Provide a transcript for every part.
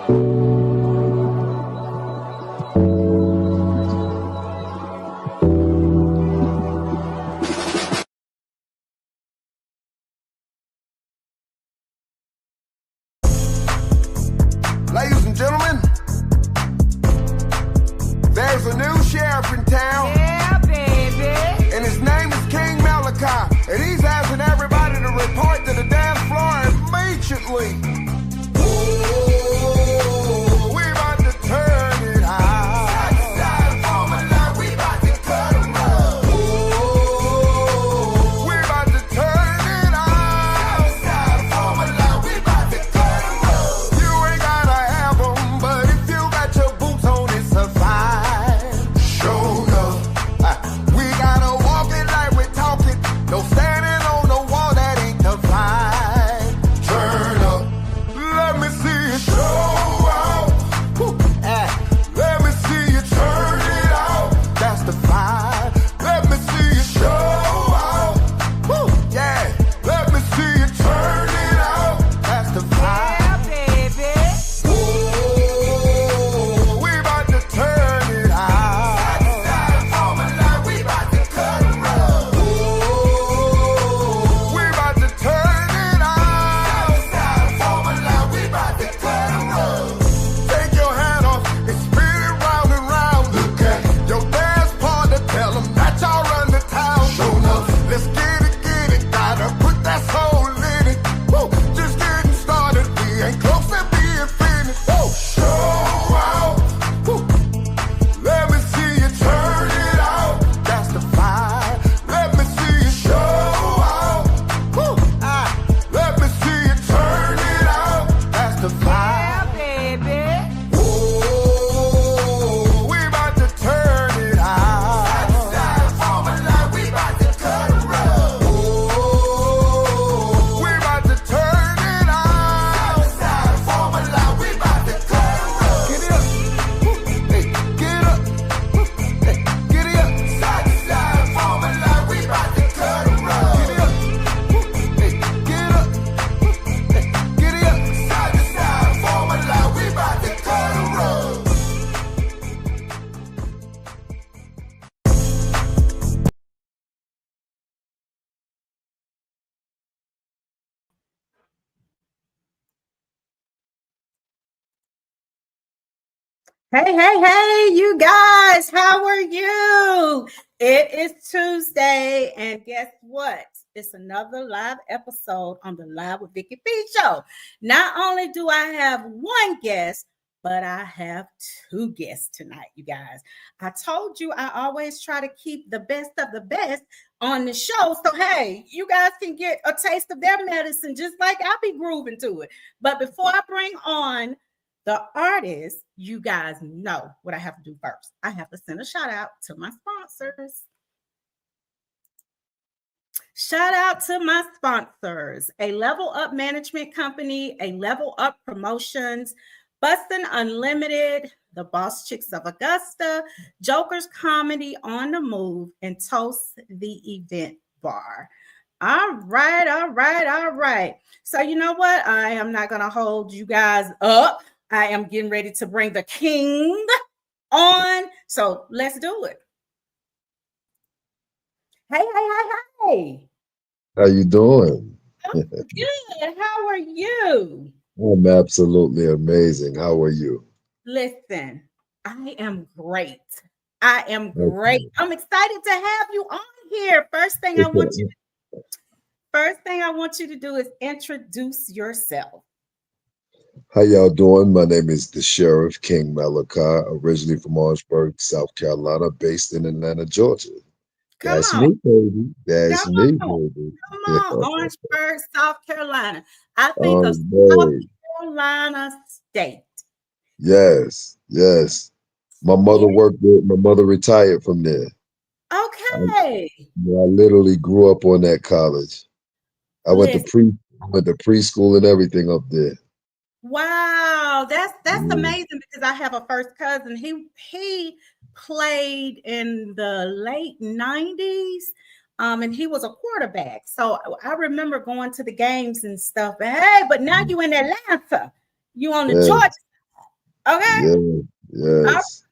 Ladies and gentlemen, there's a new sheriff in town. Yeah, baby. And his name is King Malachi. And he's asking everybody to report to the dance floor immediately. Ooh, we about to turn it out. Side formula, we about to cut 'em up. Ooh, we about to turn it out. Side formula, we about to cut 'em up. You ain't gotta have 'em, but if you got your boots on, it's a vibe. Show enough. We gotta walk it like we're talking. No standing on the wall, that ain't the vibe. Turn up. Let me see you show out. Let me see you turn it out. That's the vibe. Let me see you show out. Yeah. Let me see you turn it out. That's the vibe. Yeah, baby. Ooh, we about to turn it out. Side formula, we about to cut 'em up. Ooh, we about to turn it out. Side formula, we about to cut 'em up. Take your hand off and spin it round and round. Look at your dance partner, tell 'em that y'all run the town. Show enough. Let's get it, gotta put that soul in it. Woo, just getting started, we ain't close to being finished. Woo, show out. Woo. Let me see you turn it out. That's the vibe. Let me see you show out. Woo. Let me see you turn it out. That's the vibe. Yeah, baby. Ooh, we about to turn it out. Side formula, we about to cut 'em up. Ooh, we about to turn it out. Side formula, we about to cut 'em up. Get it up. Hey, get up. Hey, get it up. Side formula, we about to cut 'em up. Get it up. Hey, get up. Hey, get it up. Side formula, we about to cut 'em up. Hey, you guys, how are you? It is Tuesday, and guess what? It's another live episode on the Live with Vicky P show. Not only do I have one guest, but I have two guests tonight, you guys. I told you I always try to keep the best of the best on the show. So, hey, you guys can get a taste of their medicine just like I'll be grooving to it. But before I bring on the artist, you guys know what I have to do first. I have to send a shout out to my sponsors. Shout out to my sponsors: A Level Up Management Company, A Level Up Promotions, Bustin' Unlimited, The Boss Chicks of Augusta, Joker's Comedy on the Move, and Toast the Event Bar. All right. So you know what? I am not going to hold you guys up. I am getting ready to bring the king on. So let's do it. Hey. How you doing? I'm good. How are you? I'm absolutely amazing. How are you? Listen, I am great. I'm excited to have you on here. First thing I want you to do is introduce yourself. How y'all doing? My name is the Sheriff King Malachi, originally from Orangeburg, South Carolina, based in Atlanta, Georgia. That's me, baby. That's me, baby. Come on, Orangeburg, South Carolina. I think Oh, of babe. South Carolina State. Yes. My mother retired from there. Okay. I literally grew up on that college. I went to preschool and everything up there. Wow, that's amazing, because I have a first cousin. He played in the late 90s, and he was a quarterback. So I remember going to the games and stuff. But now you in Atlanta, you on the Georgia side. Okay. Yeah. All right, Yes.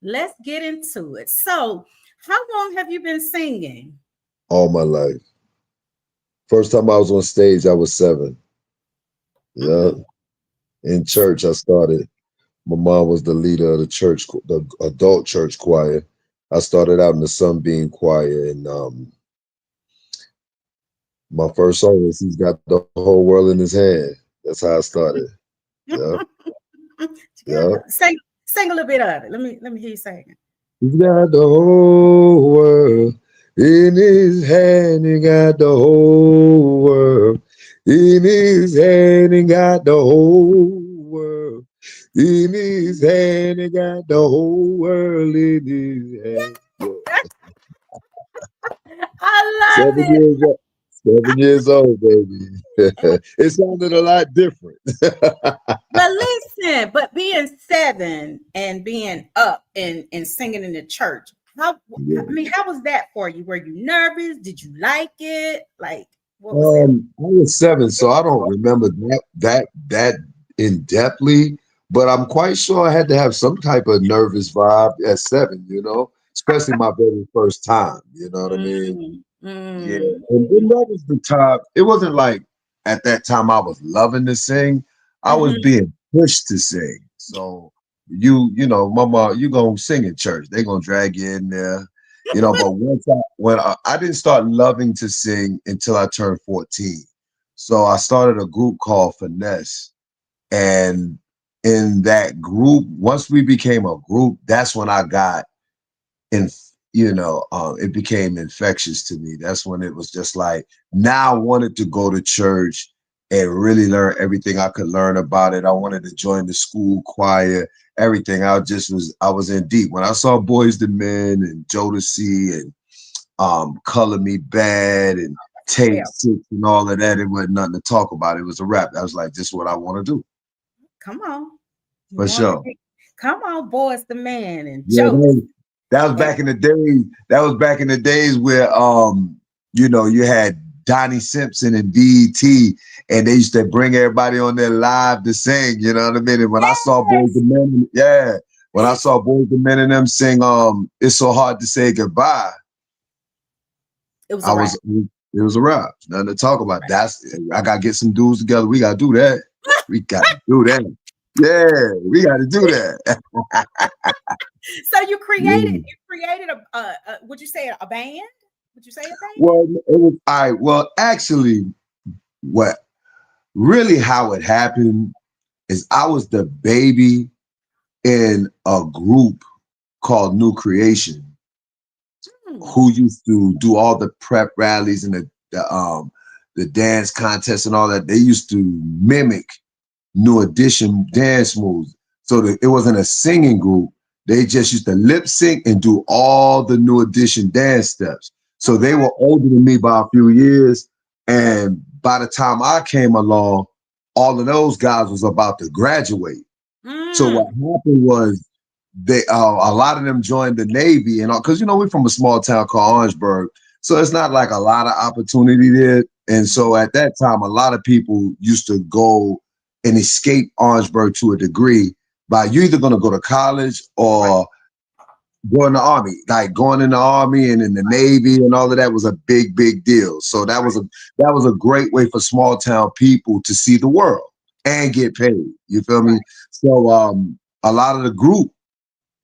let's get into it. So, how long have you been singing? All my life. First time I was on stage, I was 7. Yeah. Mm. In church, I started. My mom was the leader of the church, the adult church choir. I started out in the Sunbeam Choir, and my first song was "He's Got the Whole World in His Hand." That's how I started. Yeah, yeah. Sing a little bit of it. Let me hear you sing. He's got the whole world in his hand. He got the whole world in his hand. He got the whole world in his hand. He got the whole world in his hand. Yeah. I love 7 years it. old. 7 years old, baby. It sounded a lot different. But listen, but being 7 and being up and singing in the church, I Yeah. mean, how was that for you? Were you nervous? Did you like it? Like, what was that? I was 7, so I don't remember that in depthly, but I'm quite sure I had to have some type of nervous vibe at 7, especially my very first time. You know what I mean? Mm, Yeah, mm, and then that was the time. It wasn't like at that time I was loving to sing. I was mhm. being pushed to sing. So mama, you gonna sing in church. They gonna drag you in there. But when I didn't start loving to sing until I turned 14. So I started a group called Finesse. And in that group, once we became a group, that's when I got and it became infectious to me. That's when it was just like, now I wanted to go to church and really learn everything I could learn about it. I wanted to join the school choir, everything. I was in deep. When I saw Boys to Men and Jodeci and Color Me Bad and Take Yeah, 6 and all of that, it wasn't nothing to talk about. It was a rap. I was like, this is what I want to do. come on. You For want to sure. be, come on, boys, the man and Yeah, jokes. that was And back in the days. That was back in the days where you had Donnie Simpson and BET, and they used to bring everybody on there live to sing. You know what I mean? And when I saw Boys yes, the Men, when I saw Boys the Men and them sing, "It's So Hard to Say Goodbye," it was I a wrap. was it was a wrap. Nothing to talk about. I gotta get some dudes together. We gotta do that. We gotta do that. Yeah, we gotta do that. So you created would you say a band? Would you say a band? Well, it was all right. Well, actually, what really how it happened is I was the baby in a group called New Creation, Hmm. who used to do all the prep rallies and the dance contests and all that. They used to mimic New Edition dance moves. So that it wasn't a singing group. They just used to lip sync and do all the New Edition dance steps. So they Okay. were older than me by a few years. And by the time I came along, all of those guys was about to graduate. So what Mm. happened was they a lot of them joined the Navy and all because we're from a small town called Orangeburg. So it's not like a lot of opportunity there. And so at that time, a lot of people used to go and escape Orangeburg to a degree by you either going to go to college Right. or go in the army. Like going in the army and in the Navy and all of that was a big, big deal. So that was a great way for small town people to see the world and get paid. You feel Right. me? So a lot of the group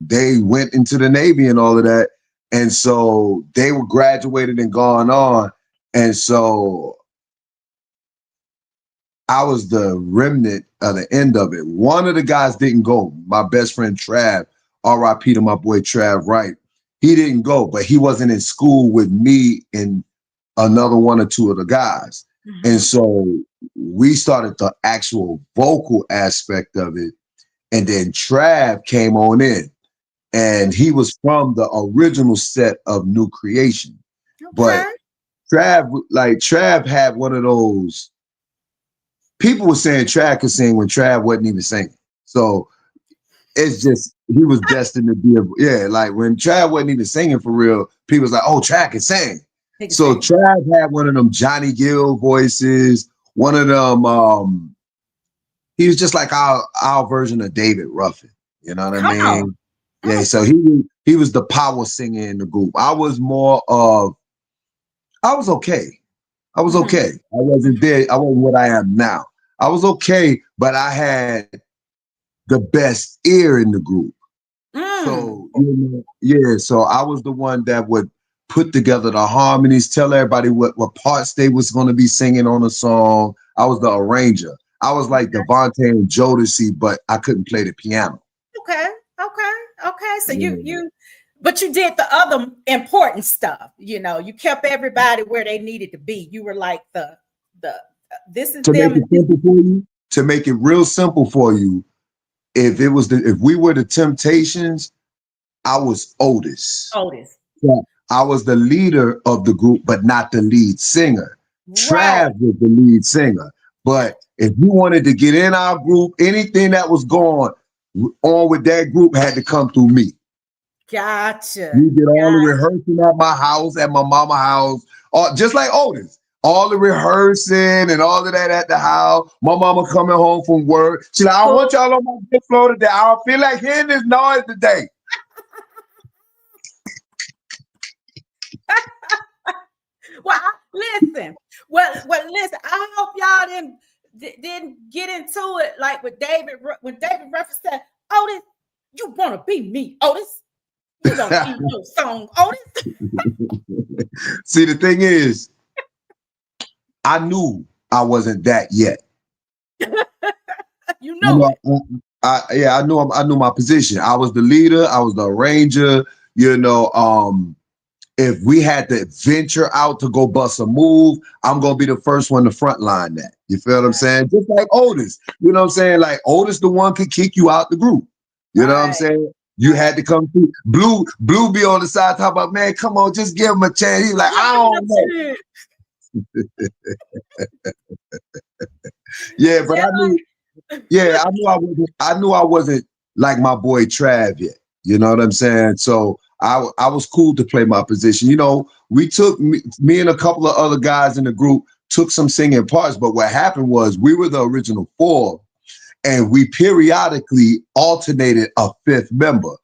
they went into the Navy and all of that. And so they were graduated and gone on. And so I was the remnant of the end of it. One of the guys didn't go. My best friend Trav, RIP to my boy Trav Wright. He didn't go, but he wasn't in school with me and another one or two of the guys. And Mhm. so we started the actual vocal aspect of it. And then Trav came on in. And he was from the original set of New Creation. But Okay. Trav had one of those. People were saying Trav could sing when Trav wasn't even singing. So it's just he was destined to be like when Trav wasn't even singing for real, people was like, oh, Trav can sing. Take a So second. Trav had one of them Johnny Gill voices, one of them he was just like our version of David Ruffin. You know what I Come on. mean? Yeah. So he was the power singer in the group. I was more of I was okay. I was Mhm, okay. I wasn't mhm. there. I wasn't what I am now. I was okay, but I had the best ear in the group. Mm. So yeah. So I was the one that would put together the harmonies, tell everybody what parts they was going to be singing on a song. I was the arranger. I was like Devontae and Jodeci, but I couldn't play the piano. Okay, okay, okay. So Yeah. but you did the other important stuff. You kept everybody where they needed to be. You were like the this is To make them it and this simple for you, to make it real simple for you, if we were the Temptations, I was Otis. Otis. Yeah. I was the leader of the group, but not the lead singer. Right. Trav was the lead singer. But if you wanted to get in our group, anything that was going on with that group had to come through me. Gotcha. We did all the Gotcha. rehearsing at my house, at my mama house, just like Otis. All the rehearsing and all of that at the house. My mama coming home from work. She's like, I Cool. want y'all on my good floor today. I don't feel like hearing this noise today. Well, listen. Listen. I hope y'all didn't get into it like with David when David Ruffin said, "Otis, you want to be me, Otis? You don't need no song, Otis." See, the thing is, I knew I wasn't that yet. You I know know, it. I knew my position. I was the leader. I was the arranger. You know, if we had to venture out to go bust a move, I'm gonna be the first one to front line that. You feel what I'm Right. saying? Just like Otis. You know what I'm saying? Like Otis, the one could kick you out the group. You know what I'm Right. saying? You had Right. to come through. Blue be on the side talking about, man, come on, just give him a chance. He's like, Give I me don't know. a chance. Yeah, but Yeah. I knew I wasn't like my boy Trav yet. You know what I'm saying? So I was cool to play my position. You know, we took me and a couple of other guys in the group took some singing parts, but what happened was we were the original four, and we periodically alternated a fifth member.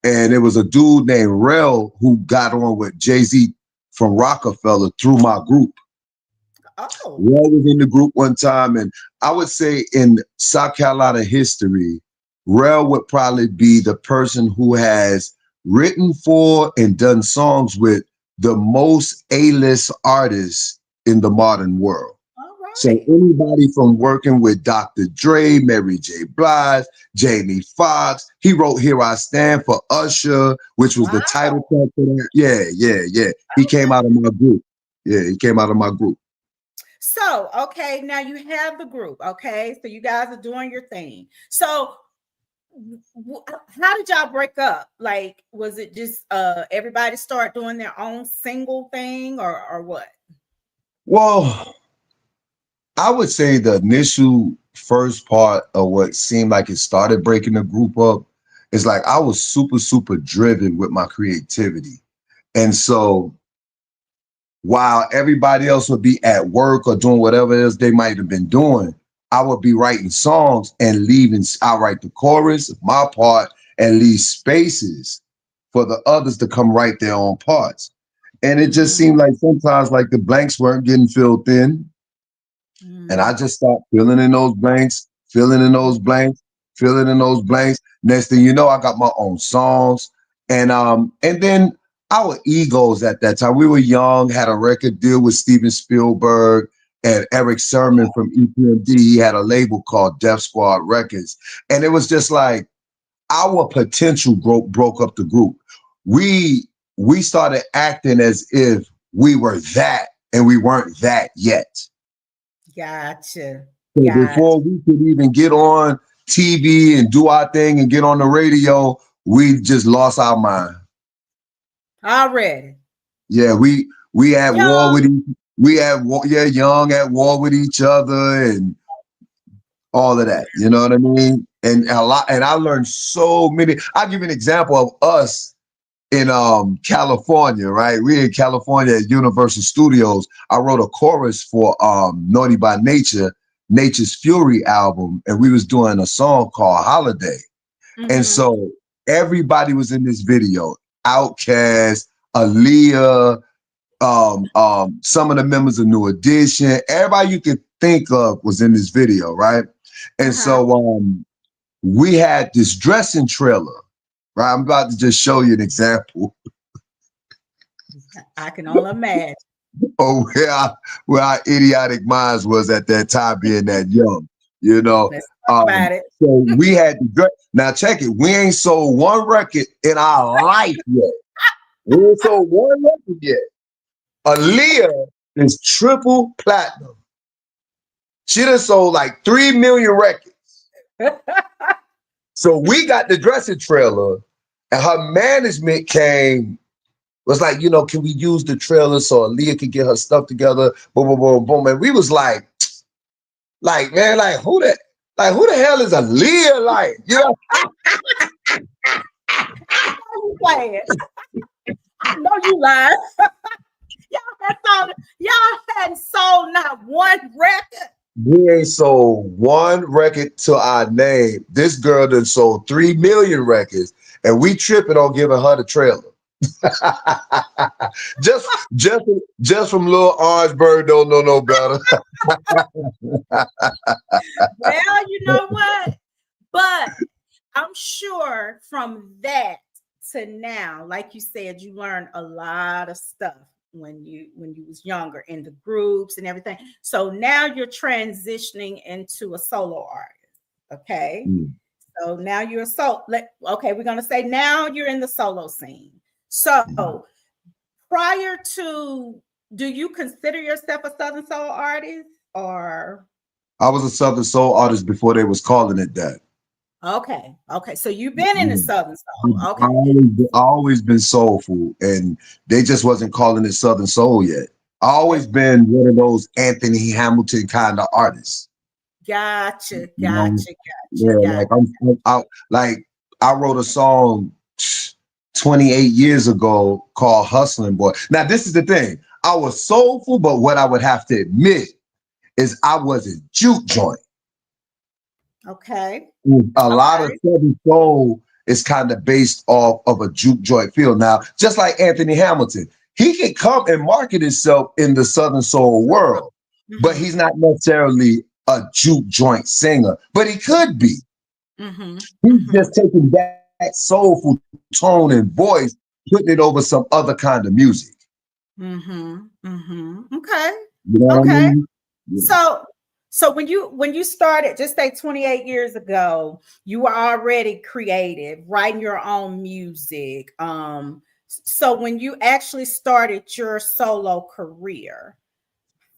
And it was a dude named Rel who got on with Jay-Z from Rockefeller through my group. Oh. Rel was in the group one time, and I would say in South Carolina history, Rel would probably be the person who has written for and done songs with the most A-list artists in the modern world. All So right. anybody from working with Dr. Dre, Mary J. Blige, Jamie Foxx, he wrote "Here I Stand" for Usher, which was the title Wow. track for that. Yeah. He came out of my group. Yeah, he came out of my group. So, okay, now you have the group. Okay, so you guys are doing your thing. So, how did y'all break up? Like, was it just everybody start doing their own single thing, or what? Well, I would say the initial first part of what seemed like it started breaking the group up is like I was super driven with my creativity. And so while everybody else would be at work or doing whatever else they might have been doing, I would be writing songs and leaving. I write the chorus, my part, and leave spaces for the others to come write their own parts. And it just Mm-hmm. seemed like sometimes like the blanks weren't getting filled in. And I Mm-hmm. just start filling in those blanks, filling in those blanks, filling in those blanks. Next thing you know, I got my own songs. And then our egos at that time, we were young, had a record deal with Steven Spielberg and Eric Sermon from EPMD. He had a label called Def Squad Records. And it was just like our potential broke up the group. We started acting as if we were that and we weren't that yet. Gotcha. So Gotcha. before we could even get on TV and do our thing and get on the radio, we just lost our mind. Already. Yeah, we at war Young. with young at war with each other and all of that. You know what I mean? And I learned so many. I'll give you an example of us in California, right? We're in California at Universal Studios. I wrote a chorus for Naughty by Nature Nature's Fury album, and we was doing a song called Holiday. And so everybody was in this video. Outkast, Aaliyah, some of the members of New Edition, everybody you could think of was in this video, right? And so we had this dressing trailer, right? I'm about to just show you an example. I can only imagine. Oh, where our idiotic minds was at that time, being that young, you know. Let's talk about it. So we had now check it. We ain't sold one record in our life yet. We ain't sold one record yet. Aaliyah is triple platinum. She done sold like 3 million records. So we got the dressing trailer, and her management was like, you know, can we use the trailer so Aaliyah could get her stuff together? Boom, boom, boom, boom. And we was like, man, who the hell is Aaliyah? Like, you know? I know you lying. Y'all hadn't sold not one record. We ain't sold one record to our name. This girl done sold 3 million records, and we tripping on giving her the trailer. just from Lil Orangeburg don't know no better. Well, you know what? But I'm sure from that to now, like you said, you learned a lot of stuff when you was younger in the groups and everything. So now you're transitioning into a solo artist. Okay. So now you're we're gonna say now you're in the solo scene. So prior to, do you consider yourself a Southern Soul artist, or? I was a Southern Soul artist before they was calling it that. Okay. So you've been in the Southern Soul. Okay. I always been soulful, and they just wasn't calling it Southern Soul yet. I always been one of those Anthony Hamilton kind of artists. Gotcha. Yeah, like I wrote a song 28 years ago called Hustling Boy. Now, this is the thing. I was soulful, but what I would have to admit is I wasn't juke joint. Okay. A lot of Southern Soul is kind of based off of a juke joint feel. Now, just like Anthony Hamilton, he can come and market himself in the Southern Soul world, but he's not necessarily a juke joint singer, but he could be. He's just taking that soulful tone and voice, putting it over some other kind of music. Okay. You know what I mean? Yeah. So when you started, just say 28 years ago, you were already creative, writing your own music. So when you actually started your solo career,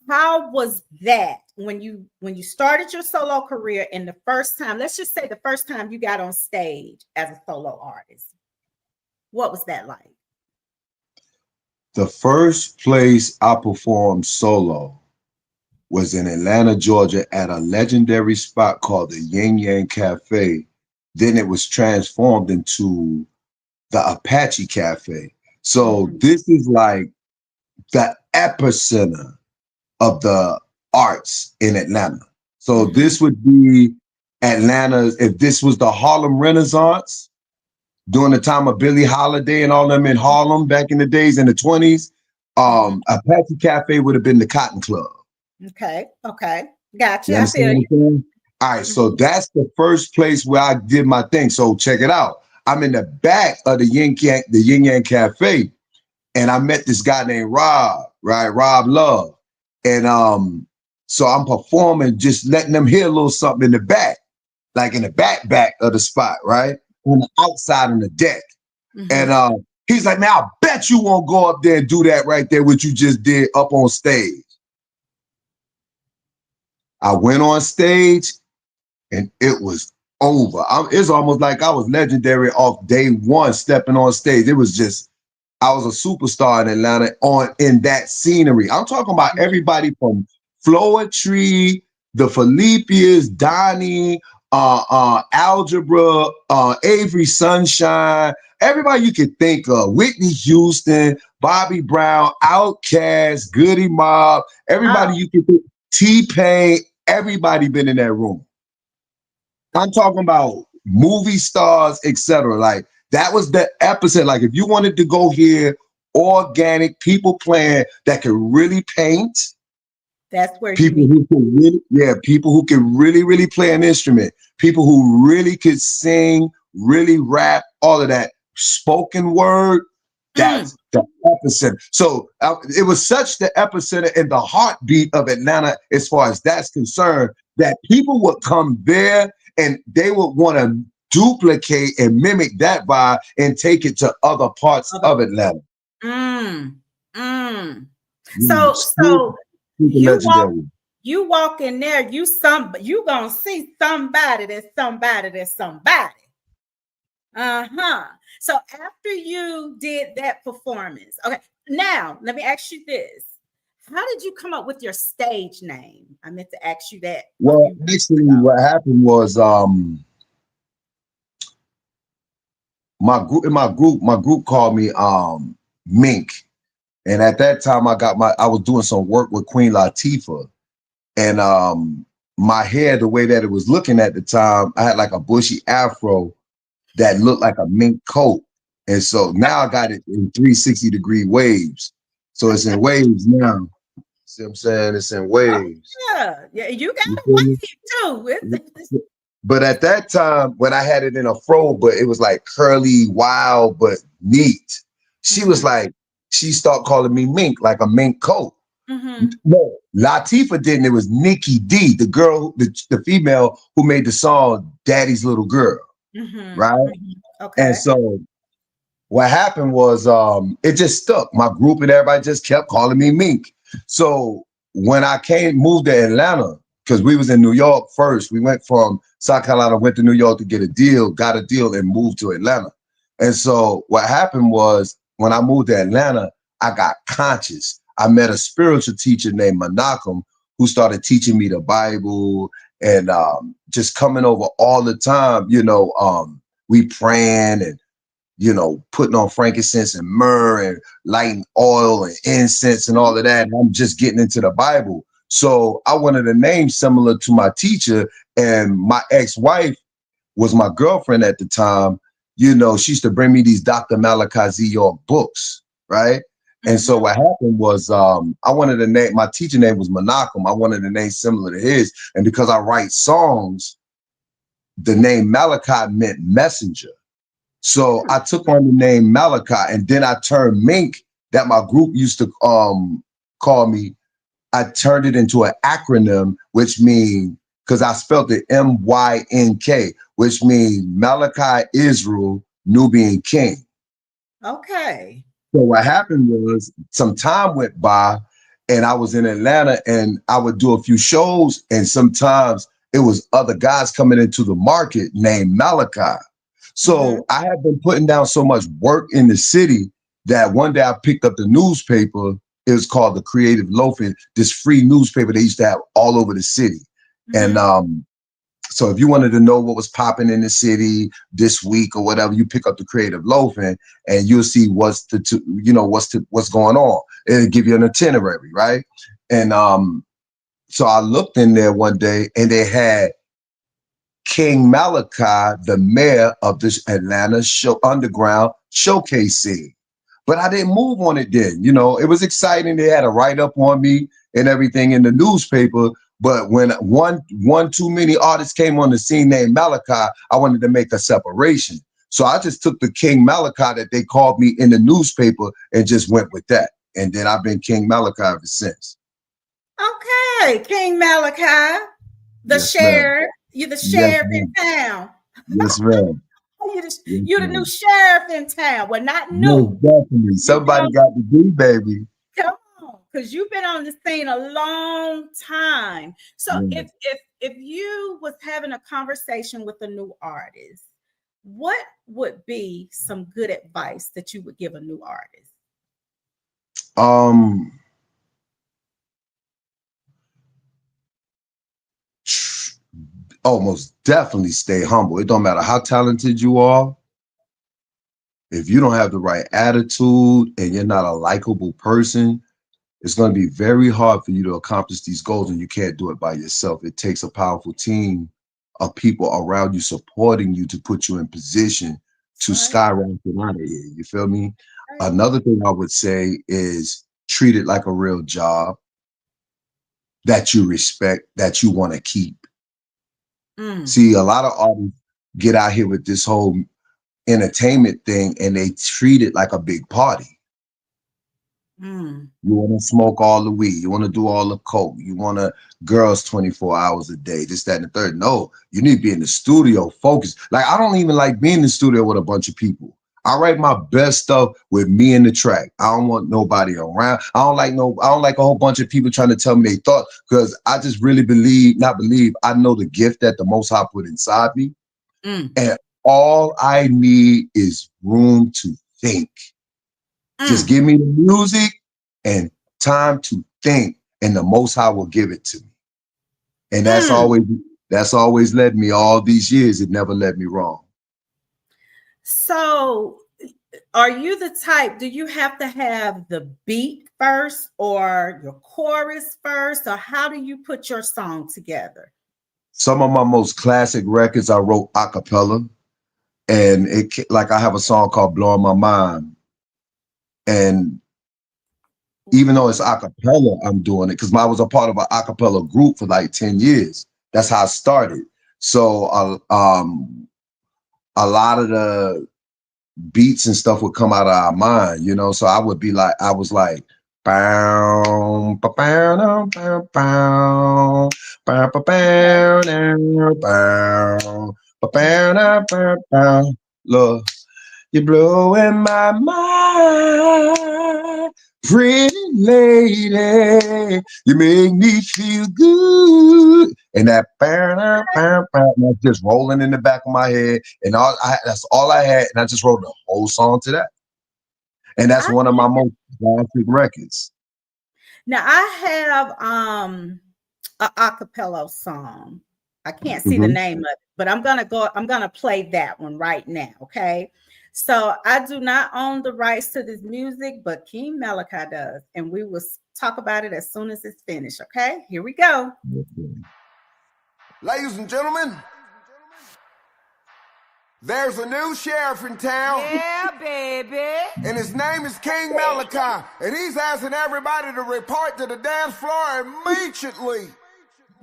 how was that when you started your solo career, and the first time, let's just say the first time you got on stage as a solo artist? What was that like? The first place I performed solo was in Atlanta, Georgia, at a legendary spot called the Yin Yang Cafe. Then it was transformed into the Apache Cafe. So this is like the epicenter of the arts in Atlanta. So this would be Atlanta, if this was the Harlem Renaissance, during the time of Billie Holiday and all them in Harlem back in the days in the 20s, Apache Cafe would have been the Cotton Club. Okay. Gotcha. I feel you. All right, so that's the first place where I did my thing. So check it out. I'm in the back of the Yin Yang Cafe, and I met this guy named Rob, right? Rob Love. And so I'm performing, just letting them hear a little something in the back, like in the back of the spot, right? On the outside on the deck. And he's like, man, I bet you won't go up there and do that right there, what you just did up on stage. I went on stage and it was over. It's almost like I was legendary off day one stepping on stage. It was just, I was a superstar in Atlanta in that scenery. I'm talking about everybody from Floetry, the Felipias, Donnie, Algebra, Avery Sunshine, everybody you could think of, Whitney Houston, Bobby Brown, Outkast, Goody Mob, everybody you could think, T-Pain, everybody been in that room. I'm talking about movie stars, etc. Like that was the epicenter. Like if you wanted to go here, organic people playing that could really paint, That's where you people need. who can really, yeah, people who can really play an instrument, people who really could sing, really rap, all of that spoken word. That's the epicenter. So it was such the epicenter and the heartbeat of Atlanta, as far as that's concerned, that people would come there and they would want to duplicate and mimic that vibe and take it to other parts of Atlanta. Mm, mm. Mm, super, So super legendary. you walk in there, you gonna see somebody that's somebody that's somebody. Uh-huh. So after you did that performance, okay, now let me ask you this. How did you come up with your stage name? I meant to ask you that a Well, few minutes actually, ago. what happened was my group called me Mink. And at that time I was doing some work with Queen Latifah. And my hair, the way that it was looking at the time, I had like a bushy afro that looked like a mink coat. And so now I got it in 360-degree waves. So it's in waves now. See what I'm saying? It's in Oh, waves. yeah, you got You a feel me? wave too. But at that time, when I had it in a fro, but it was like curly, wild, but neat. She was like, she started calling me Mink, like a mink coat. No, Latifah didn't. It was Nikki D, the girl, the female who made the song "Daddy's Little Girl," right? And Okay. so what happened was, it just stuck. My group and everybody just kept calling me Mink. So when I moved to Atlanta, because we was in New York first, we went from South Carolina, went to New York to get a deal, got a deal, and moved to Atlanta. And so what happened was, when I moved to Atlanta, I got conscious. I met a spiritual teacher named Malachi who started teaching me the Bible and just coming over all the time. We praying and putting on frankincense and myrrh and lighting oil and incense and all of that. And I'm just getting into the Bible. So I wanted a name similar to my teacher, and my ex-wife was my girlfriend at the time. She used to bring me these Dr. Malachi Z. York books, right? And so what happened was, I wanted a name. My teacher name was Malachi. I wanted a name similar to his. And because I write songs, the name Malachi meant messenger. So I took on the name Malachi, and then I turned Mink, that my group used to call me. I turned it into an acronym, which means, because I spelled it MYNK, which means Malachi Israel Nubian King. Okay. So what happened was, some time went by and I was in Atlanta and I would do a few shows, and sometimes it was other guys coming into the market named Malachi. So I had been putting down so much work in the city that one day I picked up the newspaper. It was called the Creative Loafing, this free newspaper they used to have all over the city. And so if you wanted to know what was popping in the city this week or whatever, you pick up the Creative Loafing and you'll see what's going on. It'll give you an itinerary, right? And so I looked in there one day and they had King Malachi, the mayor of this Atlanta underground showcase scene. But I didn't move on it then. It was exciting. They had a write-up on me and everything in the newspaper. But when one too many artists came on the scene named Malachi, I wanted to make a separation. So I just took the King Malachi that they called me in the newspaper and just went with that. And then I've been King Malachi ever since. Okay, King Malachi, the Yes, ma'am. sheriff. You're the Yes, sheriff in ma'am. town. Yes, ma'am. You're the new sheriff in town. Well, not Most new. definitely. Somebody got to be, baby. Come on, because you've been on the scene a long time. So Yeah. if you was having a conversation with a new artist, what would be some good advice that you would give a new artist? Almost definitely stay humble. It don't matter how talented you are. If you don't have the right attitude and you're not a likable person, it's going to be very hard for you to accomplish these goals, and you can't do it by yourself. It takes a powerful team of people around you supporting you to put you in position to skyrocket out of here. You feel me? Right. Another thing I would say is treat it like a real job that you respect, that you want to keep. See, a lot of artists get out here with this whole entertainment thing and they treat it like a big party. You want to smoke all the weed, you want to do all the coke, you want to girls 24 hours a day, this, that, and the third. No, you need to be in the studio, focused. Like, I don't even like being in the studio with a bunch of people. I write my best stuff with me in the track. I don't want nobody around. I don't like a whole bunch of people trying to tell me they thought, because I just really I know the gift that the Most High put inside me. And all I need is room to think. Just give me the music and time to think, and the Most High will give it to me. And that's always led me all these years. It never led me wrong. So are you the type, do you have to have the beat first or your chorus first, or how do you put your song together? Some of my most classic records I wrote a cappella, and like I have a song called Blowing My Mind. And even though it's a cappella, I'm doing it because I was a part of an a cappella group for like 10 years. That's how I started. So a lot of the beats and stuff would come out of our mind, you know? So I was like, bow, ba, bow, bow, bow, bow, bow, bow, bow, bow, bow, bow, bow. Look, you're blowing my mind, pretty lady. You make me feel good. And that that's just rolling in the back of my head. And that's all I had. And I just wrote the whole song to that. And that's one of my most classic records. Now I have an acapella song. I can't see the name of it, but I'm gonna play that one right now. Okay. So I do not own the rights to this music, but King Malachi does. And we will talk about it as soon as it's finished. Okay, here we go. Ladies and gentlemen, there's a new sheriff in town. Yeah, baby. And his name is King Malachi. And he's asking everybody to report to the dance floor immediately.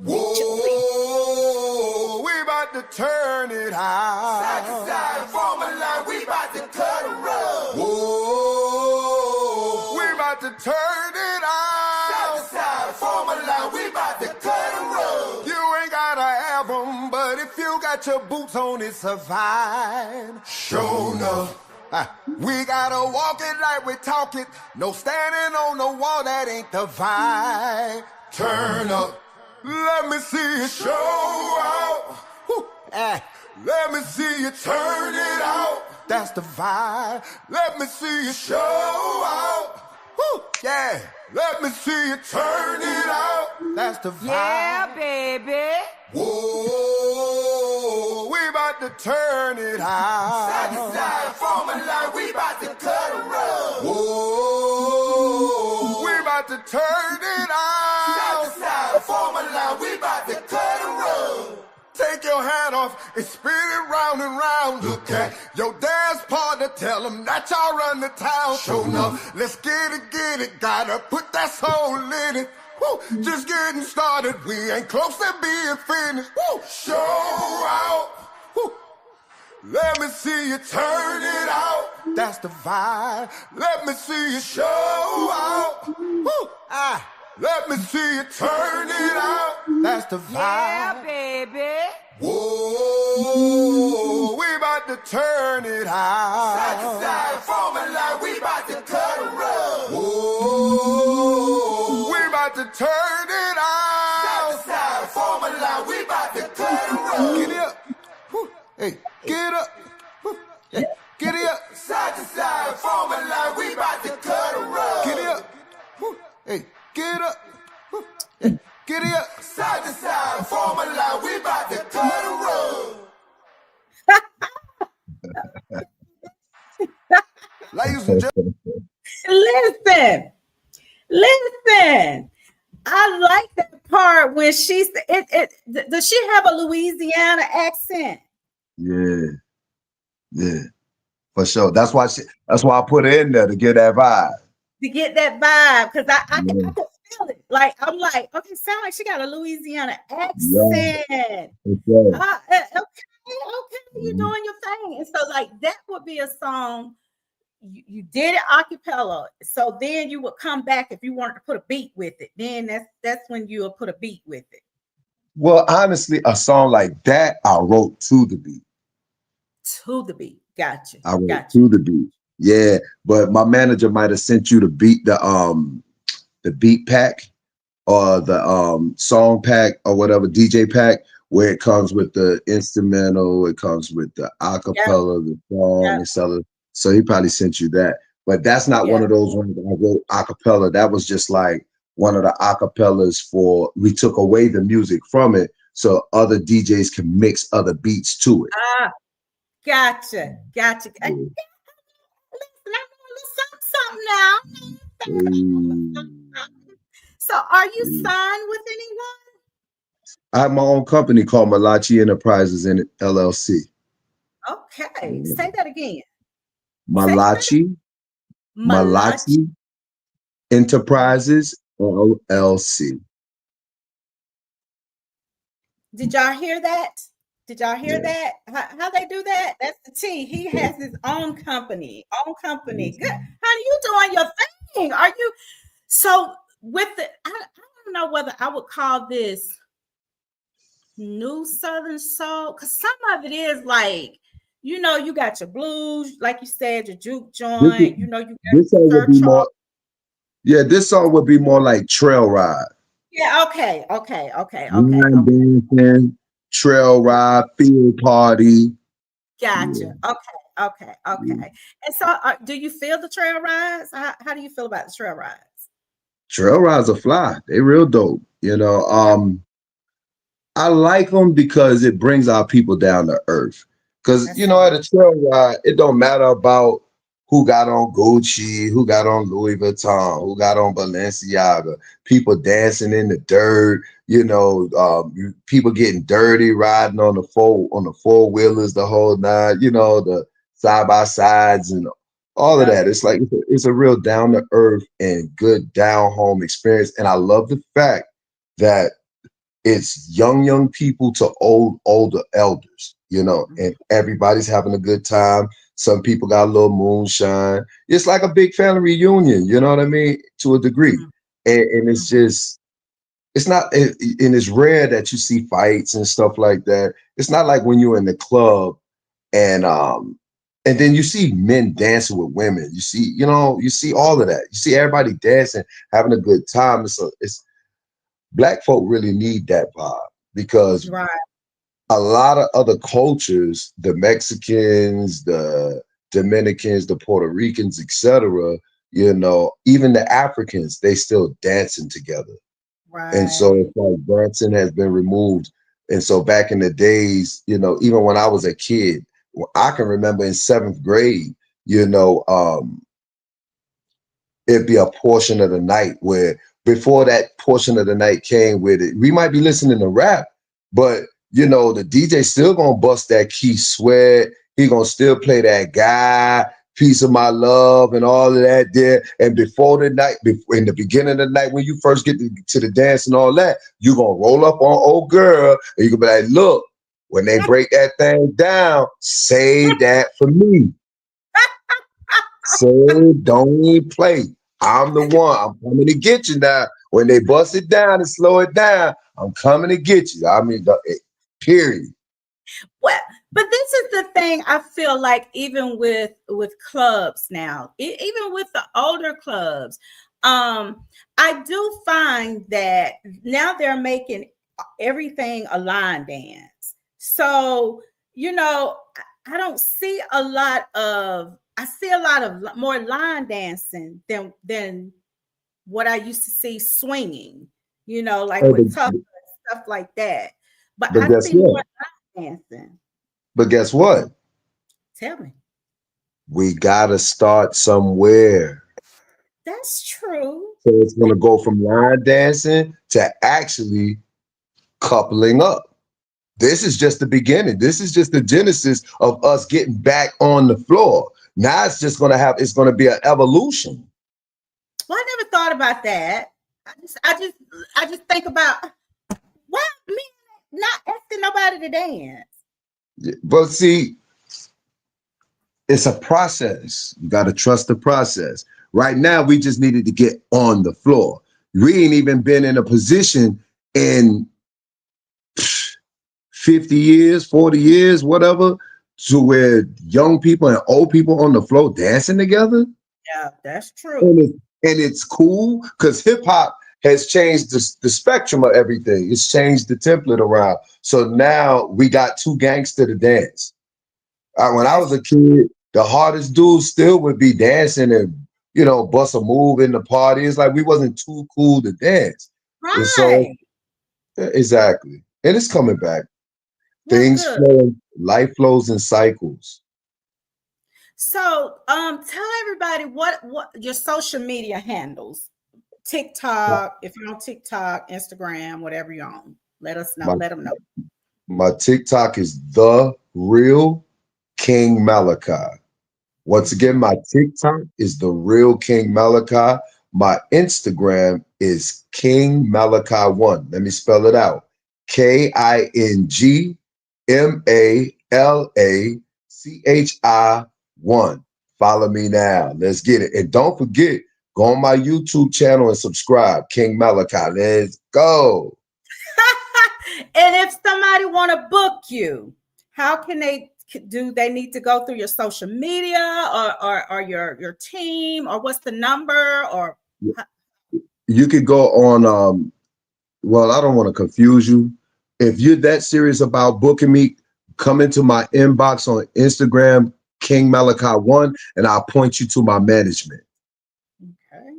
Whoa, we about to turn it high. Side to side, form a line, we about to cut a rug. Whoa, we about to turn it out. Side to side, form a line, we about to cut a rug. You ain't gotta have them, but if you got your boots on, it's a vibe. Sure enough. We gotta walk it like we talk it. No standing on the wall, that ain't the vibe. Turn up. Let me see you show out. Let me see you turn it out. That's the vibe. Let me see you show out. Yeah. Let me see you turn it out. That's the vibe. Yeah, baby. Whoa, we about to turn it out. Side to side, form a line, we about to cut a rug. Whoa, we about to turn it out. Side to side, form a line, we about to cut a rug. Take your hat off and spin it round and round. Look at your dance partner, tell him that y'all run the town. Show enough, let's get it, gotta put that soul in it. Woo. Just getting started, we ain't close to being finished. Woo. Show out. Woo. Let me see you turn it out. That's the vibe. Let me see you show out. Woo. Let me see you turn it out. That's the vibe. Yeah, baby. Whoa, we about to turn it out. Side to side, form a line, we about to cut a rug. Whoa, we about to turn it out. Side to side, form a line, we about to cut a rug. Get it up. Hey, get up. Yeah. Get it up. Side to side, form a line, we about to cut a rug. Get it up. Hey, get up. Yeah. Get it up. Side to side, form a line, we about to cut a rug. Ladies and gentlemen. Listen, Listen, I like that part when she's does she have a Louisiana accent? Yeah, yeah, for sure. That's why I put her in there to get that vibe. To get that vibe, because Yeah, I could feel it. Like I'm like, okay, sound like she got a Louisiana yeah, accent. for sure. Okay, you're Mhm. doing your thing. And so, like, that would be a song you did it a cappella. So then you would come back if you wanted to put a beat with it. Then that's when you would put a beat with it. Well, honestly, a song like that I wrote to the beat. To the beat. Gotcha. I wrote Gotcha. to the beat. Yeah, but my manager might have sent you the beat pack or the song pack or whatever DJ pack where it comes with the instrumental, it comes with the Yep. acapella, the song, Yep. and so he probably sent you that. But that's not one Yep. of those ones that I wrote acapella. That was just like one of the acapellas for we took away the music from it so other DJs can mix other beats to it. Ah, gotcha. Gotcha. Yeah. Listen, I know a little something now. Mm. So are you Mm. signed with anyone? I have my own company called Malachi Enterprises in LLC. Okay. Mm. Say that again. Say that. Malachi Malachi. Malachi Enterprises LLC. Did y'all hear that? Did y'all hear Yeah. that? How they do that? That's the T. He has his own company. Own company. Good. Honey, you doing your thing. Are you so with the I don't know whether I would call this new Southern soul, because some of it is like, you got your blues, like you said, your juke This is, joint, you got this your song would be surcharge. more, yeah, this song would be more like trail ride. Yeah, okay, okay, okay, okay, Line okay. dancing, trail ride, field party. Yeah, Gotcha. Okay, okay, yeah. okay. And so, do you feel the trail rides? How do you feel about the trail rides? Trail rides are fly. They real dope. Yeah, I like them because it brings our people down to earth. Because that's it. at a trail ride, it don't matter about who got on Gucci, who got on Louis Vuitton, who got on Balenciaga. People dancing in the dirt. People getting dirty, riding on the four wheelers, the whole nine. The side by sides and all of Love that. it. It's like it's a real down to earth and good down home experience. And I love the fact that it's young people to older elders, and everybody's having a good time. Some people got a little moonshine. It's like a big family reunion, you know what I mean, to a degree. Mhm, And it's mhm. just, it's not, and it's rare that you see fights and stuff like that. It's not like when you're in the club and then you see men dancing with women. You see all of that. You see everybody dancing, having a good time. It's Black folk really need that vibe because Right. a lot of other cultures, the Mexicans, the Dominicans, the Puerto Ricans, etc., even the Africans, they still dancing together. And so Right. it's like dancing has been removed. And so back in the days, even when I was a kid, I can remember in seventh grade, you know, um, it'd be a portion of the night where before that portion of the night came with it, we might be listening to rap, but the DJ still gonna bust that Key Sweat. He gonna still play that guy, Piece of My Love, and all of that there. And before the night, in the beginning of the night, when you first get to the dance and all that, you gonna roll up on old girl and you gonna be like, look, when they break that thing down, save that for me. So don't even play. I'm the one. I'm coming to get you now. When they bust it down and slow it down, I'm coming to get you. I mean, period. Well, but this is the thing. I feel like even with clubs now, even with the older clubs, I do find that now they're making everything a line dance. So I don't see a lot of. I see a lot of more line dancing than what I used to see swinging. Like Hey, with tough stuff like that. But but I guess see more what? line dancing. But guess what? Tell me. We gotta start somewhere. That's true. So it's going to go from line dancing to actually coupling up. This is just the beginning. This is just the genesis of us getting back on the floor. Now it's just going to be an evolution. Well, I never thought about that. I just think about why me not asking nobody to dance. But see, it's a process. You got to trust the process. Right now, we just needed to get on the floor. We ain't even been in a position in 50 years, 40 years, whatever, to where young people and old people on the floor dancing together. Yeah, that's true. And it's cool because hip hop has changed the spectrum of everything. It's changed the template around. So now we got two gangster to dance. When I was a kid, the hardest dudes still would be dancing and, bust a move in the party. It's like we wasn't too cool to dance. Right. And so, exactly. And it's coming back. Things flow, life flows in cycles. So, tell everybody what your social media handles. TikTok, if you're on TikTok, Instagram, whatever you're on, let us know. Let them know. My TikTok is The Real King Malachi. Once again, my TikTok is The Real King Malachi. My Instagram is King Malachi 1. Let me spell it out. KINGMALACHI 1. Follow me now. Let's get it. And don't forget, go on my YouTube channel and subscribe. King Malachi. Let's go. And if somebody want to book you, how can they do? They need to go through your social media or your team, or what's the number? Or you could go on. Well, I don't want to confuse you. If you're that serious about booking me, come into my inbox on Instagram, King Malachi 1, and I'll point you to my management. Okay,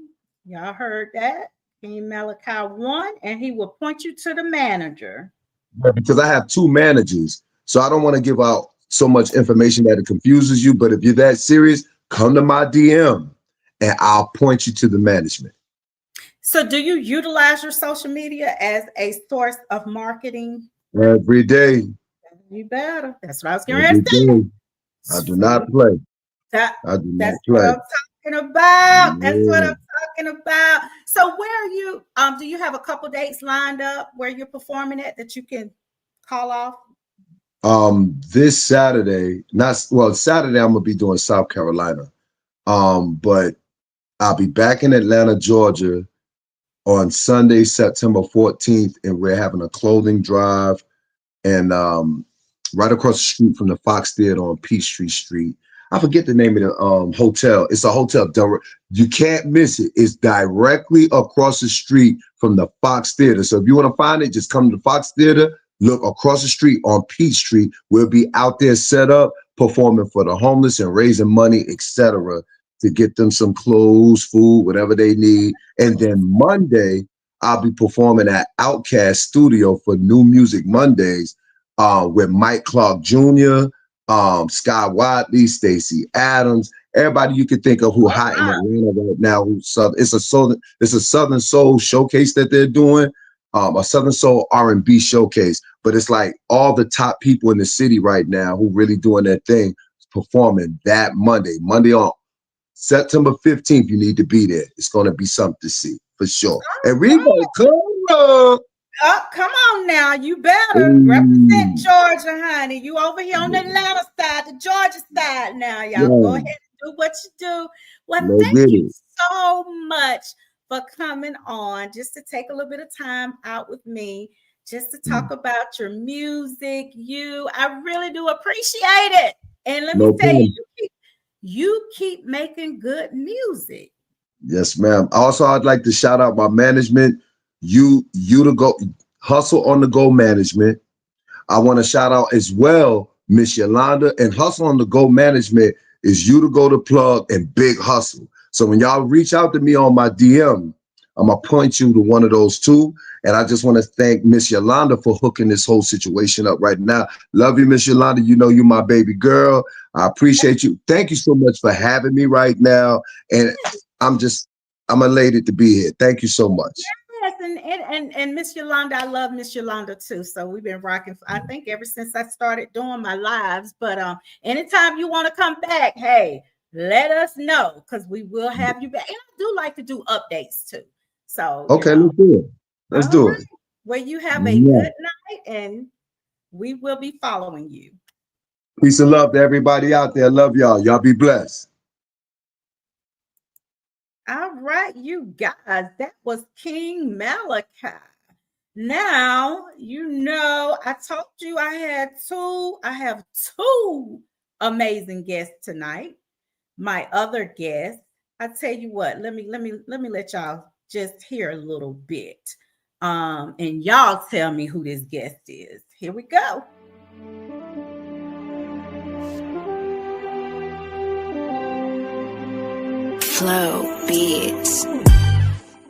y'all heard that. King Malachi 1, and he will point you to the manager. Because I have two managers, so I don't want to give out so much information that it confuses you. But if you're that serious, come to my DM, and I'll point you to the management. So do you utilize your social media as a source of marketing? Every day. You better. That's what I was going to say. I do not play. That's what I'm talking about. That's what I'm talking about. So where are you? Do you have a couple dates lined up where you're performing at that you can call off? This Saturday, Saturday I'm gonna be doing South Carolina. But I'll be back in Atlanta, Georgia on Sunday, September 14th, and we're having a clothing drive and right across the street from the Fox Theater on Peachtree Street. I forget the name of the hotel. It's a hotel. You can't miss it. It's directly across the street from the Fox Theater. So if you want to find it, just come to the Fox Theater, look across the street on Peachtree. We'll be out there set up, performing for the homeless and raising money, etc., to get them some clothes, food, whatever they need. And then Monday, I'll be performing at Outcast Studio for New Music Mondays with Mike Clark Jr., Sky Wadley, Stacey Adams, everybody you can think of who hot in Atlanta right now. It's a Southern Soul showcase that they're doing, a Southern Soul R&B showcase. But it's like all the top people in the city right now who really doing their thing performing that Monday on September 15th. You need to be there. It's going to be something to see for sure. And we gonna come up. Oh, come on now. You better represent Georgia, honey. You over here on the Atlanta side, the Georgia side now. Y'all go ahead and do what you do. Well, thank you so much for coming on, just to take a little bit of time out with me, just to talk about your music. I really do appreciate it. And let me tell you keep making good music. Yes, ma'am. Also, I'd like to shout out my management, you to go Hustle on the Go management. I want to shout out as well Miss Yolanda, and Hustle on the Go management is You to Go to Plug and Big Hustle. So when y'all reach out to me on my DM, I'm gonna point you to one of those two. And I just want to thank Miss Yolanda for hooking this whole situation up right now. Love you, Miss Yolanda. You know you're my baby girl. I appreciate you. Thank you so much for having me right now. And I'm just I'm elated to be here. Thank you so much. Yes, and Miss Yolanda, I love Miss Yolanda too. So we've been rocking, I think, ever since I started doing my lives. But anytime you want to come back, hey, let us know because we will have you back. And I do like to do updates too. So Okay, let's do it. Let's do it. Well, you have a good night, and we will be following you. Peace and love to everybody out there. Love y'all. Y'all be blessed. All right, you guys, that was King Malachi. Now, I told you I have two amazing guests tonight. My other guest, I tell you what, let me let y'all just hear a little bit. And y'all tell me who this guest is. Here we go. Flow Beats.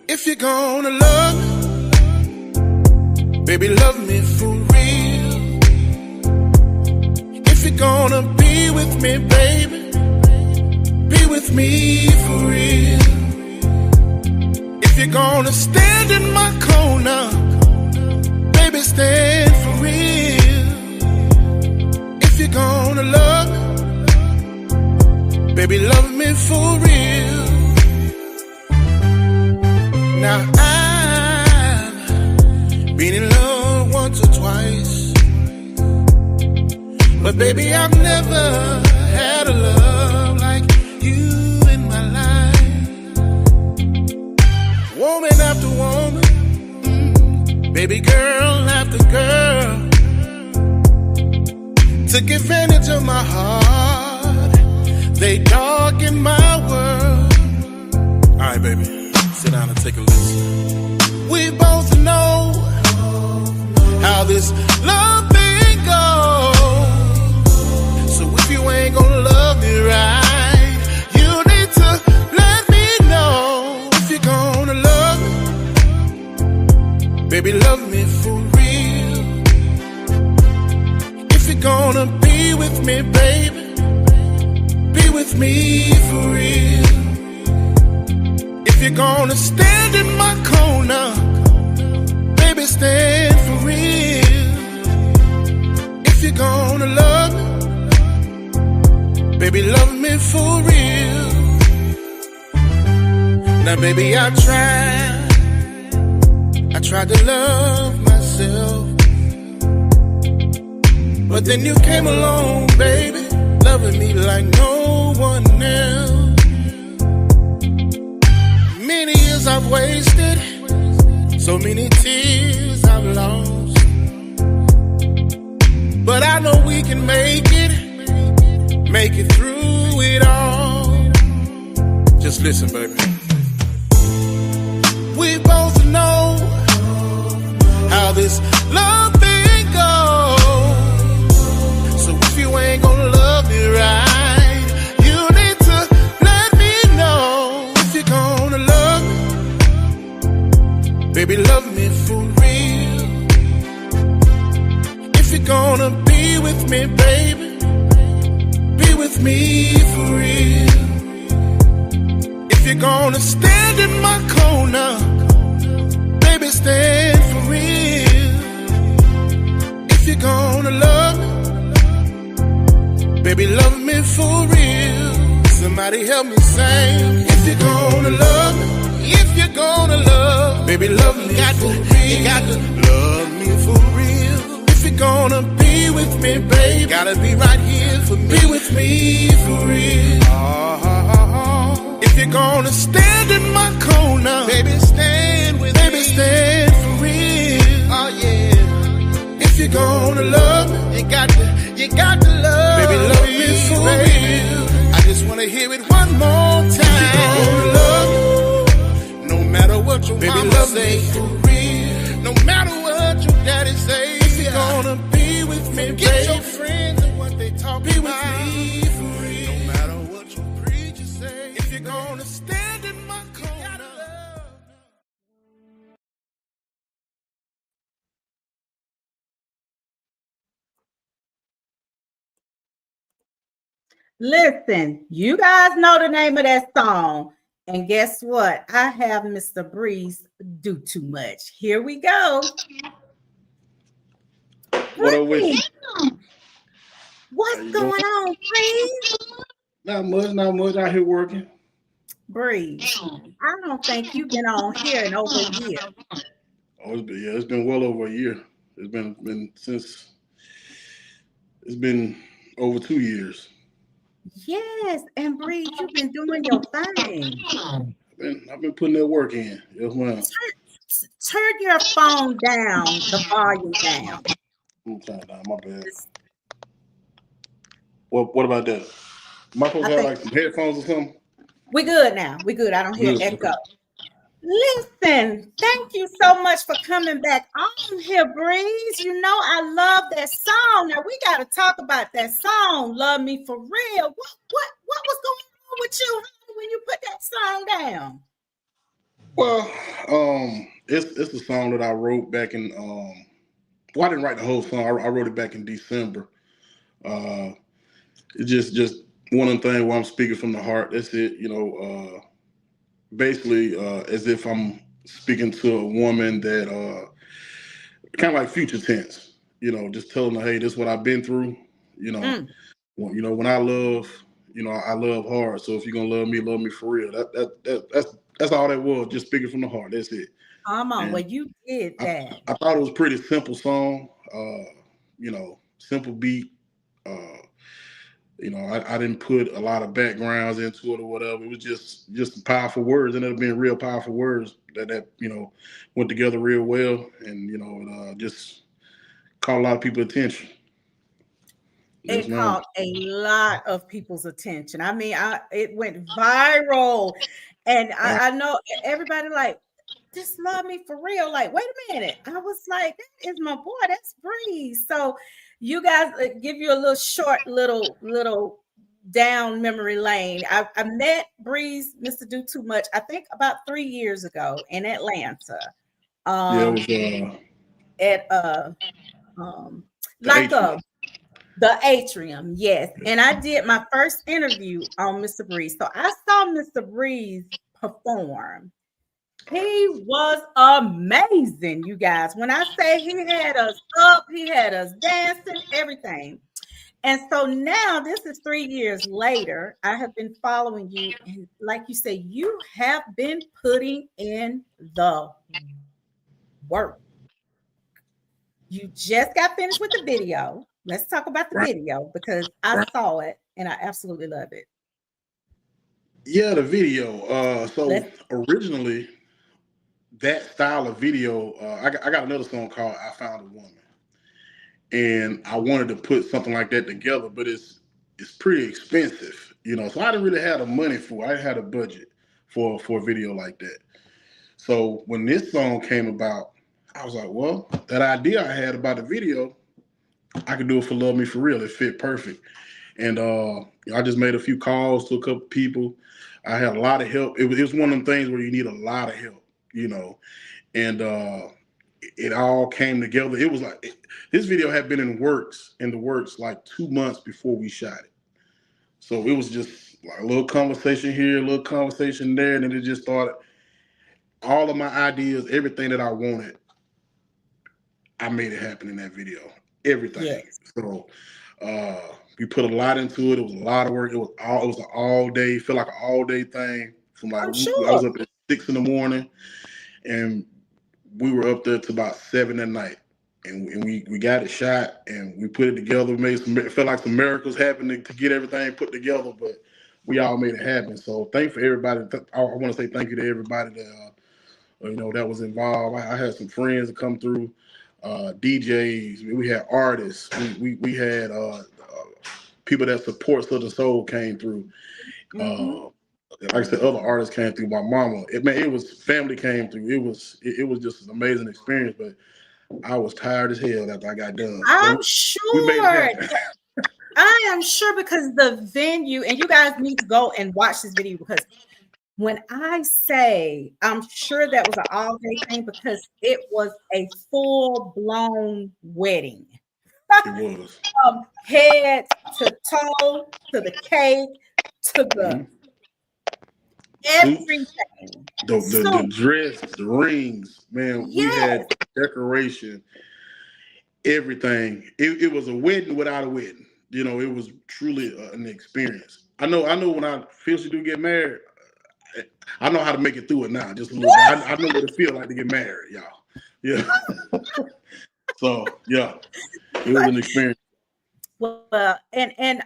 If you're gonna love me, baby, love me for real. If you're gonna be with me, baby, be with me for real. If you're gonna stand in my corner, baby, stand for real. If you're gonna love me, baby, love me for real. Now I've been in love once or twice, but baby, I've never had a love like you in my life. Woman after woman, baby girl after girl, took advantage of my heart. They darkened my world. Alright, baby, sit down and take a listen. We both know how this love thing goes. So if you ain't gonna love me right, you need to let me know. If you're gonna love me, baby, love me for real. If you're gonna be with me, baby, be with me for real. If you're gonna stand in my corner, baby, stand for real. If you're gonna love me, baby, love me for real. Now, baby, I tried to love myself, but then you came along, baby, loving me like no one else. Many years I've wasted, so many tears I've lost, but I know we can make it through it all. Just listen, baby. We both know how this love thing goes. So if you ain't gonna love me right, you need to let me know. If you're gonna love me, baby, love me for real. If you're gonna be with me, baby, be with me for real. If you're gonna stand in my corner, baby, stand for real. If you're gonna love me, baby, love me for real. Somebody help me sing. If you're gonna love me, if you're gonna love, baby, love me for real. You got to love me for real. If you're gonna be with me, baby, gotta be right here for me. Be with me for real. If you're gonna stand in my corner, baby, stand with me. Baby, stand for real. Oh yeah. If you're gonna love me, you got to love. Baby, love me for real. I just wanna hear it one more time. If you're gonna love me, no matter what your baby mama say, for real. No matter what your daddy say, if you're gonna be with me, forget your friends and what they talk be about. Be with me for real. No matter what your preacher say, if you're gonna stand in my corner. Listen, you guys know the name of that song. And guess what? I have Mr. Breeze do too much. Here we go. What up with you? What's going on, Breeze? Not much. Out here working. Breeze, I don't think you've been on here in over a year. Oh, it's been well over a year. It's been over 2 years. Yes, and Breeze, you've been doing your thing. I've been putting that work in. Yes, ma'am. Turn your phone down, the volume down. I'm turning down. My bad. What about that? Am I supposed to have like some headphones or something? We good now. We good. I don't hear echo. Listen, thank you so much for coming back on here, Breeze. You know I love that song. Now we got to talk about that song, "Love Me for Real." What was going on with you when you put that song down? Well, it's a song that I wrote back in. Well, I didn't write the whole song. I wrote it back in December. It's just one of the things where I'm speaking from the heart. That's it. You know, basically as if I'm speaking to a woman that kind of like future tense. You know, just telling her, hey, this is what I've been through. You know, when I love, I love hard. So if you're gonna love me for real. That's all that was. Just speaking from the heart. That's it. Come on, well, you did that. I thought it was a pretty simple song. Simple beat. I didn't put a lot of backgrounds into it or whatever. It was just powerful words. Ended up being real powerful words that went together real well, and just caught a lot of people's attention. It caught a lot of people's attention. I mean, it went viral, and I know everybody like, just love me for real. Like, wait a minute. I was like, that is my boy. That's Breeze. So you guys give you a little short, little down memory lane. I met Breeze, Mr. Do Too Much, I think about 3 years ago in Atlanta. The Atrium, yes. And I did my first interview on Mr. Breeze. So I saw Mr. Breeze perform. He was amazing, you guys. When I say he had us up, he had us dancing, everything. And so now this is 3 years later. I have been following you. And like you say, you have been putting in the work. You just got finished with the video. Let's talk about the video because I saw it and I absolutely love it. Yeah, the video. Originally, that style of video, I got another song called "I Found a Woman," and I wanted to put something like that together, but it's pretty expensive, So I didn't really have the money for it. I didn't have a budget for a video like that. So when this song came about, I was like, well, that idea I had about the video, I could do it for "Love Me for Real." It fit perfect. And I just made a few calls to a couple people. I had a lot of help. It was one of them things where you need a lot of help, and it all came together. It was like this video had been in the works like 2 months before we shot it. So it was just like a little conversation here, a little conversation there, and then it just started. All of my ideas, everything that I wanted, I made it happen in that video. Everything. Yes. So we put a lot into it. It was a lot of work. It was an all day, feel like an all day thing. From like I was up at 6 a.m. and we were up there to about 7 p.m. And we got it shot and we put it together. It felt like some miracles happened to get everything put together, but we all made it happen. So thank for everybody. I want to say thank you to everybody that that was involved. I had some friends that come through. DJs, we had artists, we had people that support Southern Soul came through. Like I said, other artists came through. My mama, it was family came through. It was just an amazing experience. But I was tired as hell after I got done. I'm sure. I am sure because the venue, and you guys need to go and watch this video because when I say I'm sure that was an all-day thing because it was a full-blown wedding. It was. Head to toe, to the cake, to the suits, everything. the dress, the rings, man. We Yes. had decoration, everything. It was a wedding without a wedding. You know, it was truly an experience. I know when I officially do get married, I know how to make it through it now, just a little bit. I know what it feels like to get married, y'all. Yeah. So yeah, it was an experience. Well, and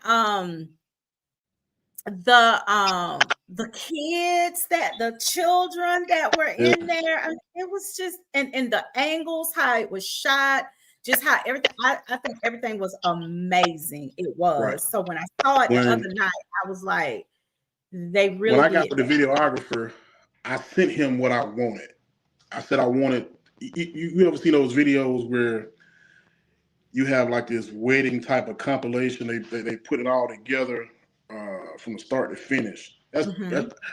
the kids the children that were in there, I mean, it was just and the angles, how it was shot, just how everything. I think everything was amazing. It was. Right. So when I saw it the other night, I was like, they really. When I got with the videographer, I sent him what I wanted. I said I wanted. You ever see those videos where you have like this wedding type of compilation? They put it all together from the start to finish. That's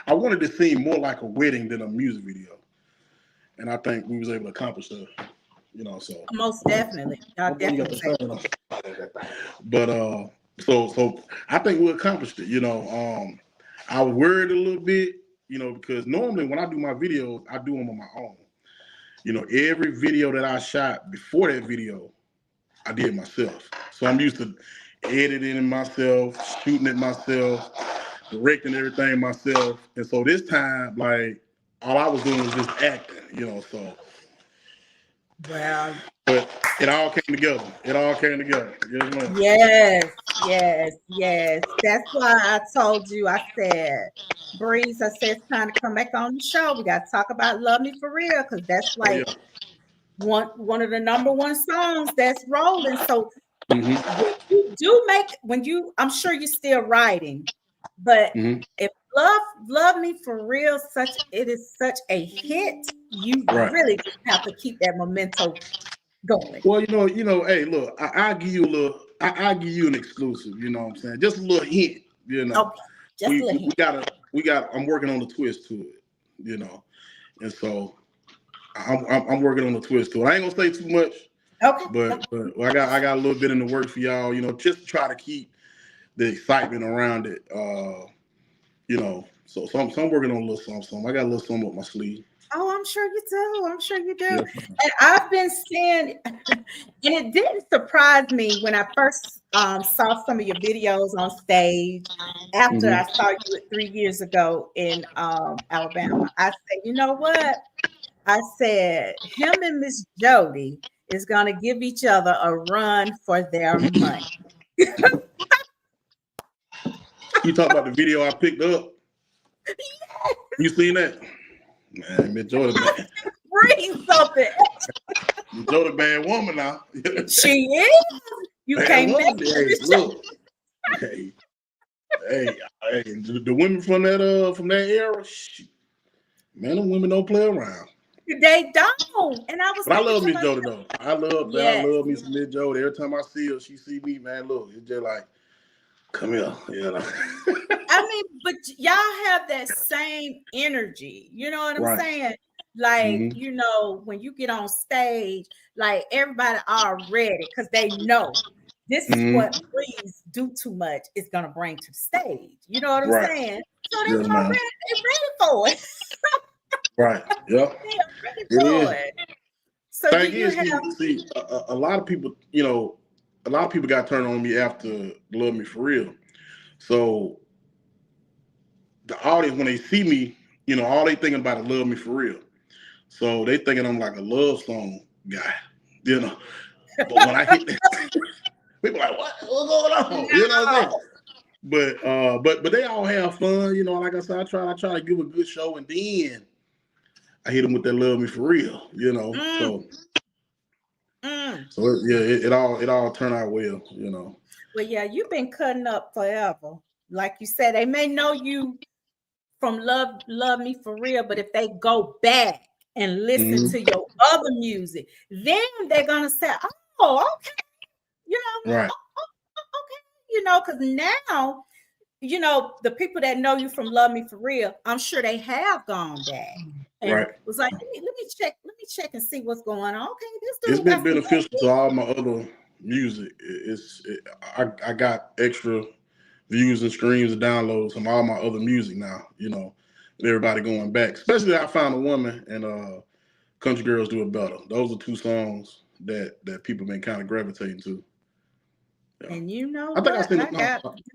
I wanted to seem more like a wedding than a music video, and I think we was able to accomplish that. You know, so most definitely, definitely. But so I think we accomplished it. You know, I was worried a little bit, you know, because normally when I do my videos, I do them on my own. You know, every video that I shot before that video, I did myself. So I'm used to editing it myself, shooting it myself, directing everything myself. And so this time, like, all I was doing was just acting, you know, so. Well, but it all came together. It all came together. Yes. That's why I told you, I said, Breeze, I said, it's time to come back on the show. We got to talk about Love Me For Real, because that's like one of the number one songs that's rolling. So when you I'm sure you're still writing, but if Love Me For Real, it is such a hit, you really just have to keep that momentum going. Well, you know, hey, look, I'll give you a little, I'll give you an exclusive, you know what I'm saying? Just a little hint, you know. Okay, just a little hint. We got I'm working on the twist to it, you know. And so I'm working on the twist to it. I ain't gonna say too much. Okay. But I got a little bit in the works for y'all, you know, just to try to keep the excitement around it. You know, so I'm working on a little something. I got a little something up my sleeve. Oh, I'm sure you do. Yes. And I've been seeing, and it didn't surprise me when I first saw some of your videos on stage after I saw you 3 years ago in Alabama. I said, you know what? I said, him and Miss Jody is going to give each other a run for their money. You talk about the video I picked up? Yes. You seen that? Man, Miss Jody, man. Bring something. Miss Jody, bad woman now. She is. You bad can't make it. Hey, the women from that era, man, the women don't play around. They don't. And I love Miss Jody though. I love me some Miss Jody. Every time I see her, she see me, man. Look, it's just like, come here. You know? I mean, but y'all have that same energy. You know what I'm saying? Like, you know, when you get on stage, like everybody already, because they know this is what Breeze Do Too Much is gonna bring to the stage. You know what I'm saying? So they're ready for it. Right. Yep. It. So thing is, see, a lot of people, you know, a lot of people got turned on me after Love Me For Real. So the audience, when they see me, you know, all they thinking about is Love Me For Real. So they thinking I'm like a love song guy, you know. But when I hit that, people like, what's going on? You know what I'm saying? But they all have fun, you know. Like I said, I try to give a good show, and then I hit them with that Love Me For Real, you know. So it all turned out well, you know. Well, yeah, you've been cutting up forever. Like you said, they may know you from Love Me For Real, but if they go back and listen to your other music, then they're gonna say, "Oh, okay," you know, right? Okay, you know, because now, you know, the people that know you from Love Me For Real, I'm sure they have gone back and was like, let me check and see what's going on. Okay, it's been beneficial to all my other music. I got extra views and streams and downloads from all my other music now, you know, everybody going back. Especially I Found a Woman and Country Girls Do It Better. Those are two songs that people been kind of gravitating to. Yeah. And you know I think I sent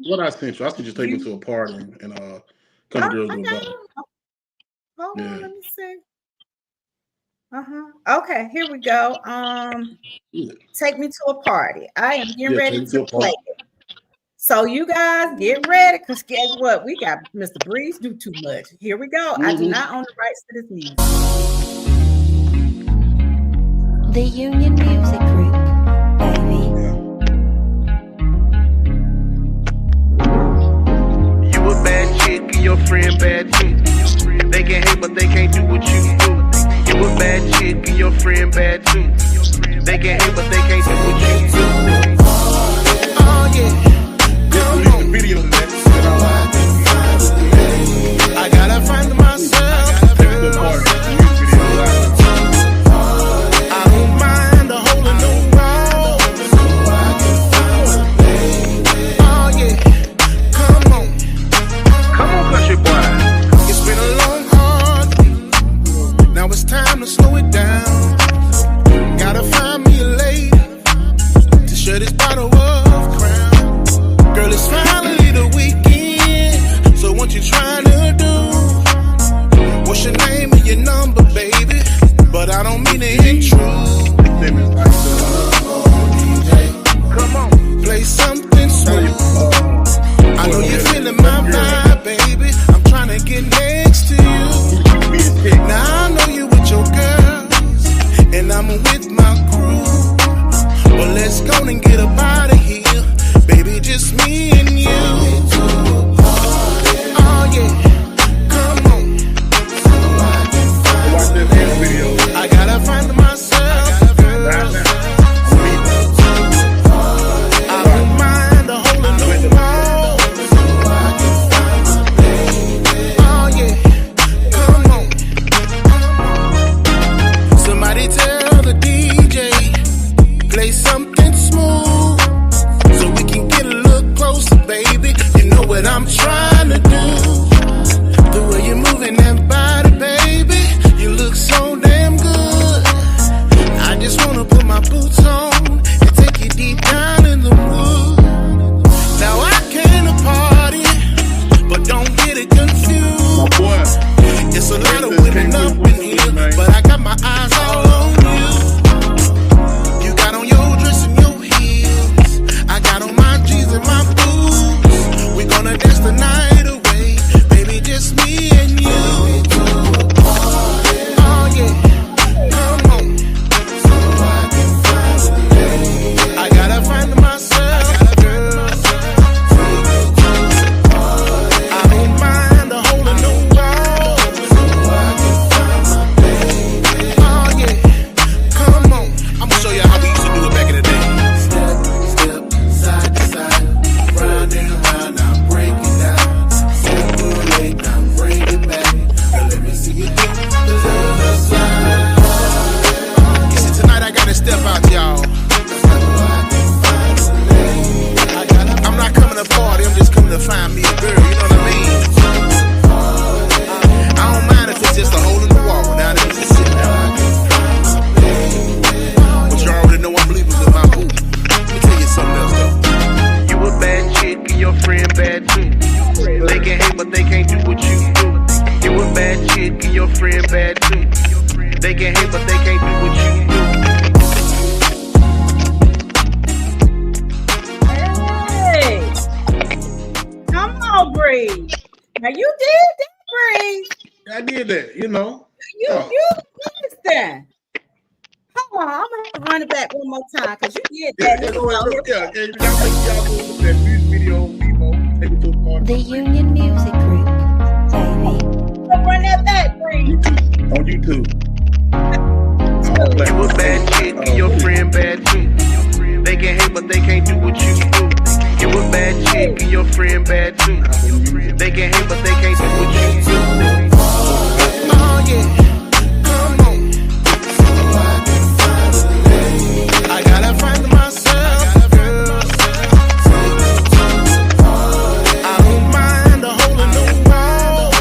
what I sent you. I sent you Take Me to a Party and Country Girls Do It Better. Hold on, let me see. Okay, here we go. Take Me to a Party. I am getting ready to play it. So you guys get ready, because guess what? We got Mr. Breeze Do Too Much. Here we go. I do not own the rights to this music. The Union Music Group, baby. You a bad chick and your friend bad too. They can hate but they can't do what you do. You a bad chick and your friend bad too. They can hate but they can't do what you do. Oh yeah. Video I gotta find myself. I don't mind the hole in the wall. Oh yeah, come on, country boy. It's been a long, hard week. Now it's time to slow it down. Gotta find me a lady to share this bottle of Crown. Girl, it's finally the weekend, so what you trying to do? What's your name and your number, baby? But I don't mean it ain't true. Come on, play something smooth. I know you're feeling my vibe, baby. I'm trying to get next to you. Now I know you with your girls, and I'm with my crew. But let's go and get up out of here. Baby, just me and you. Oh yeah, come on. I gotta find myself, girl. I don't mind the hole in the wall. Oh yeah, come on. Somebody tell the DJ, play something smooth, so we can get a little closer, baby. You know what I'm trying to do. The way you're moving that body, baby, you look so damn good. I just wanna put my boots on and take you deep down in the woods. Now I came to party, but don't get it confused. It's a lot of women up in here, but I got my eyes all on you. You got on your dress and your heels, I got on my jeans and my boots. We gonna dance the night away, baby, just me and you. Oh yeah, come on. I gotta find myself, girl. I don't mind the hole in the wall. Oh yeah, come on. I'ma show you how we used to do it back in the day. Step, side to side, round and round, now break it down. Separate, now bring it back. Now let me see you do the other side. You see, tonight I gotta step out, y'all. I'm not coming to party, I'm just coming to find me a girl, you know what I mean? I don't mind if it's just a hole in the wall, now that it's just sitting down. But you already know I'm leaving with my boo. Let me tell you something else though. You a bad chick and your friend bad too. They can hate but they can't do what you do. You a bad chick and your friend bad too. They can hate but they can't do what you do. Hey, come on, Breeze. Now you did that, Breeze. I did that, you know. You understand. Hold on, I'm gonna run it back one more time because you did that. You gotta make y'all do that music video. Take it to a party. The Union Music Group, baby. Run that back, Breeze. On YouTube. You a bad chick and your friend bad too. They can hate but they can't do what you do. You a bad chick and your friend bad too. They can hate but they can't do what you do. Oh yeah, come on. I gotta find myself, girl. I don't mind the hole in the wall.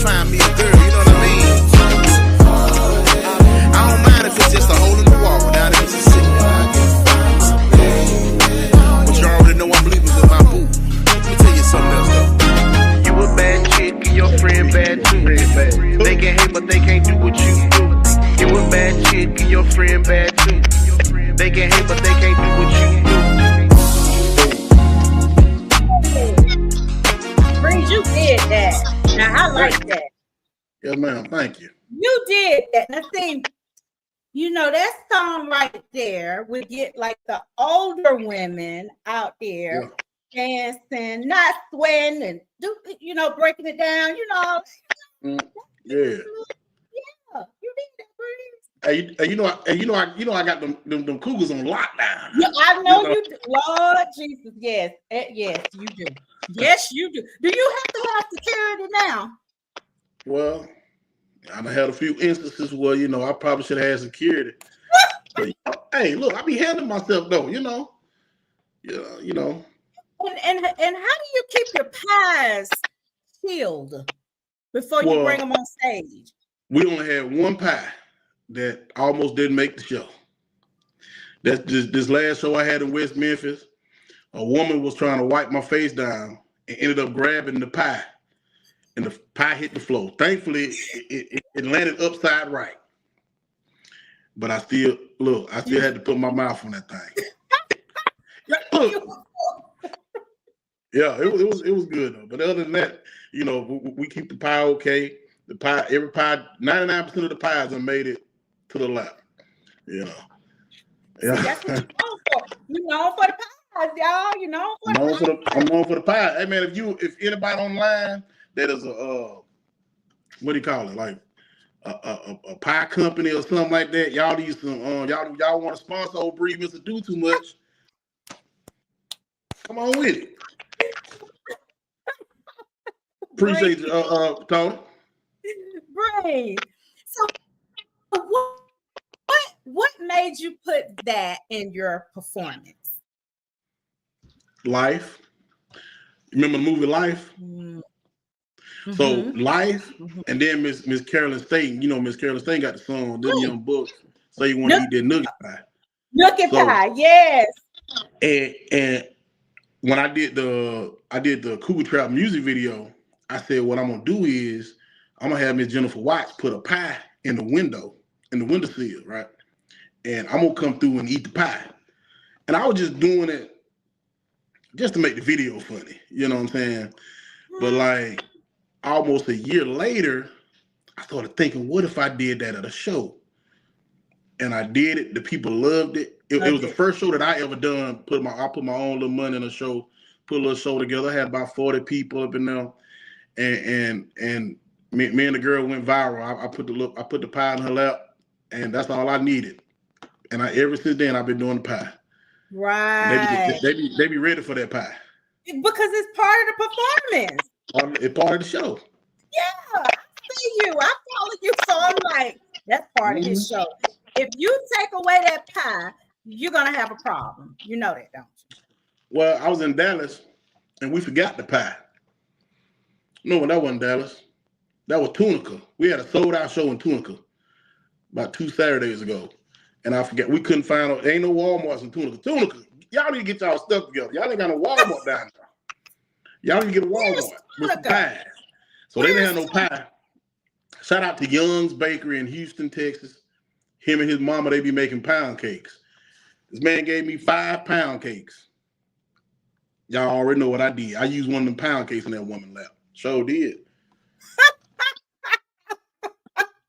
find me a girl, you know what I mean? I don't mind if it's just a hole in the wall down in Mississippi. But you already know I'm leaving with my boo. Let me tell you something else though. You a bad chick and your friend bad too. They can hate but they can't do what you do. You a bad chick and your friend bad too. They can hate but they can't do what you do. Breeze, you did that. Now I like that. Yes, ma'am. Thank you. You did that. Now see, you know that song right there would get like the older women out there dancing, not sweating, and breaking it down. Yeah. Yeah, you did that, Breeze. I got them cougars on lockdown. Yeah, I know you do. Lord Jesus, yes, yes, you do. Yes, you do. Do you have to have security now? Well, I've had a few instances where I probably should have had security. But hey, look, I be handling myself though. And how do you keep your pies sealed before you bring them on stage? We only had one pie that almost didn't make the show. That's this last show I had in West Memphis. A woman was trying to wipe my face down and ended up grabbing the pie, and the pie hit the floor. Thankfully, it landed upside right. But I still had to put my mouth on that thing. Yeah, it was good though. But other than that, we keep the pie okay. The pie, every pie, 99% of the pies have made it to the lap. Yeah. That's what you're known for. You known for the pies, y'all. You known for I'm known for the pie. Hey man, if anybody online that is what do you call it, like a pie company or something like that, y'all need some y'all want to sponsor old Breeze Mrdotoomuch, come on with it. Appreciate you, Tony. Breeze. So what made you put that in your performance? Life. Remember the movie Life? Mm-hmm. So Life, and then Miss Carolyn Stain. Miss Carolyn Stain got the song "Them Young Bucks Say You Want to Eat That Nugget Pie." Nugget pie, yes. And when I did the Cougar Trap music video, I said what I'm gonna do is I'm gonna have Miss Jennifer Watts put a pie in the windowsill, right? And I'm gonna come through and eat the pie. And I was just doing it just to make the video funny, you know what I'm saying? But like almost a year later, I started thinking, what if I did that at a show? And I did it. The people loved it. It was the first show that I ever done. I put my own little money in a show, put a little show together. I had about 40 people up in there, and me and the girl went viral. I put the pie in her lap, and that's all I needed. And ever since then I've been doing the pie. Right. They be ready for that pie because it's part of the performance. It's part of the show. Yeah, I see you. I follow you, so I'm like, that's part of his show. If you take away that pie, you're gonna have a problem. You know that, don't you? Well, I was in Dallas, and we forgot the pie. No, that wasn't Dallas. That was Tunica. We had a sold-out show in Tunica about 2 Saturdays ago, and I forget. We couldn't find. There ain't no Walmarts in Tunica. Tunica, y'all need to get y'all stuff together. Y'all ain't got no Walmart down there. Y'all need to get a Walmart with some pies. So they didn't have no pie. Shout out to Young's Bakery in Houston, Texas. Him and his mama, they be making pound cakes. This man gave me 5 pound cakes. Y'all already know what I did. I used one of them pound cakes in that woman's lap. Sure did.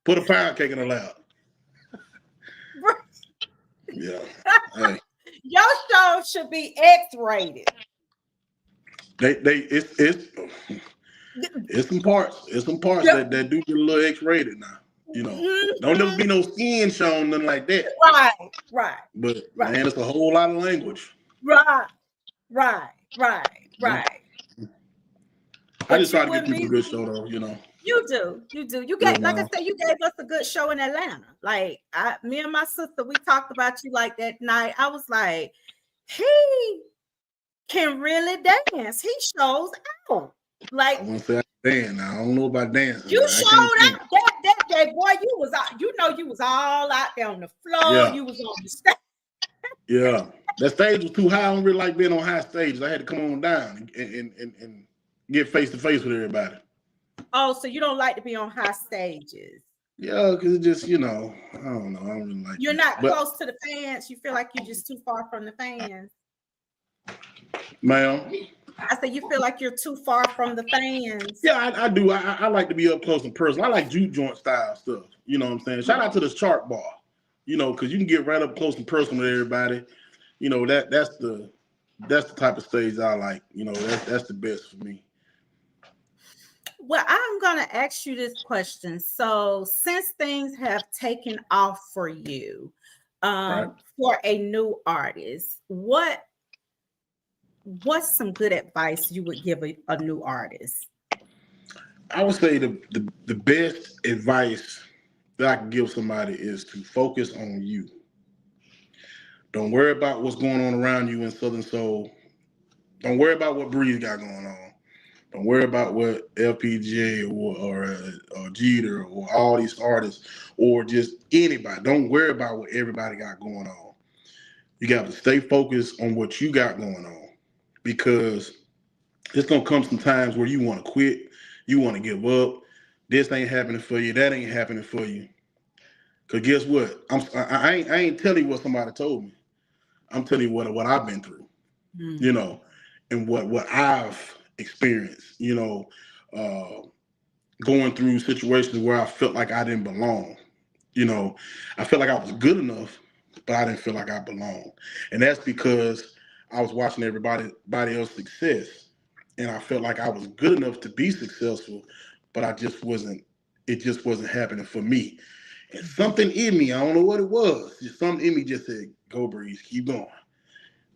Put a pound cake in her lap. Yeah. Hey. Your show should be X-rated. It's some parts. It's some parts that do get a little X-rated now. Don't never be no skin shown, nothing like that. Right. But man, it's a whole lot of language. Right. I just try to get people a good show though, You do. You gave, like I said, you gave us a good show in Atlanta. Like me and my sister, we talked about you like that night. I was like, he can really dance. He shows out. Like, I wouldn't say I dance. I don't know about dancing. You I showed can't up dance. that day, boy. You was out. You know, you was all out there on the floor. Yeah. You was on the stage. Yeah. That stage was too high. I don't really like being on high stages. I had to come on down and get face to face with everybody. Oh, so you don't like to be on high stages? Yeah, because it just, I don't know. I don't really like You're that. not But, close to the fans. You feel like you're just too far from the fans. ma'am. I said you feel like you're too far from the fans. Yeah, I do. I like to be up close and personal. I like juke joint style stuff. You know what I'm saying? Shout out to this chart bar. Because you can get right up close and personal with everybody. That's the type of stage I like. That's the best for me. Well, I'm gonna ask you this question. So, since things have taken off for you, Right. for a new artist, what's some good advice you would give a new artist? I would say the best advice that I can give somebody is to focus on you. Don't worry about what's going on around you in Southern Soul. Don't worry about what Breeze got going on. Don't worry about what LPGA or Jeter or all these artists or just anybody. Don't worry about what everybody got going on. You got to stay focused on what you got going on, because it's going to come some times where you want to quit. You want to give up. This ain't happening for you. That ain't happening for you. Because guess what? I ain't telling you what somebody told me. I'm telling you what I've been through, and what I've experienced, going through situations where I felt like I didn't belong. I felt like I was good enough, but I didn't feel like I belonged. And that's because I was watching everybody else's success, and I felt like I was good enough to be successful, but it just wasn't happening for me. And something in me, I don't know what it was, just something in me just said, go Breeze, keep going.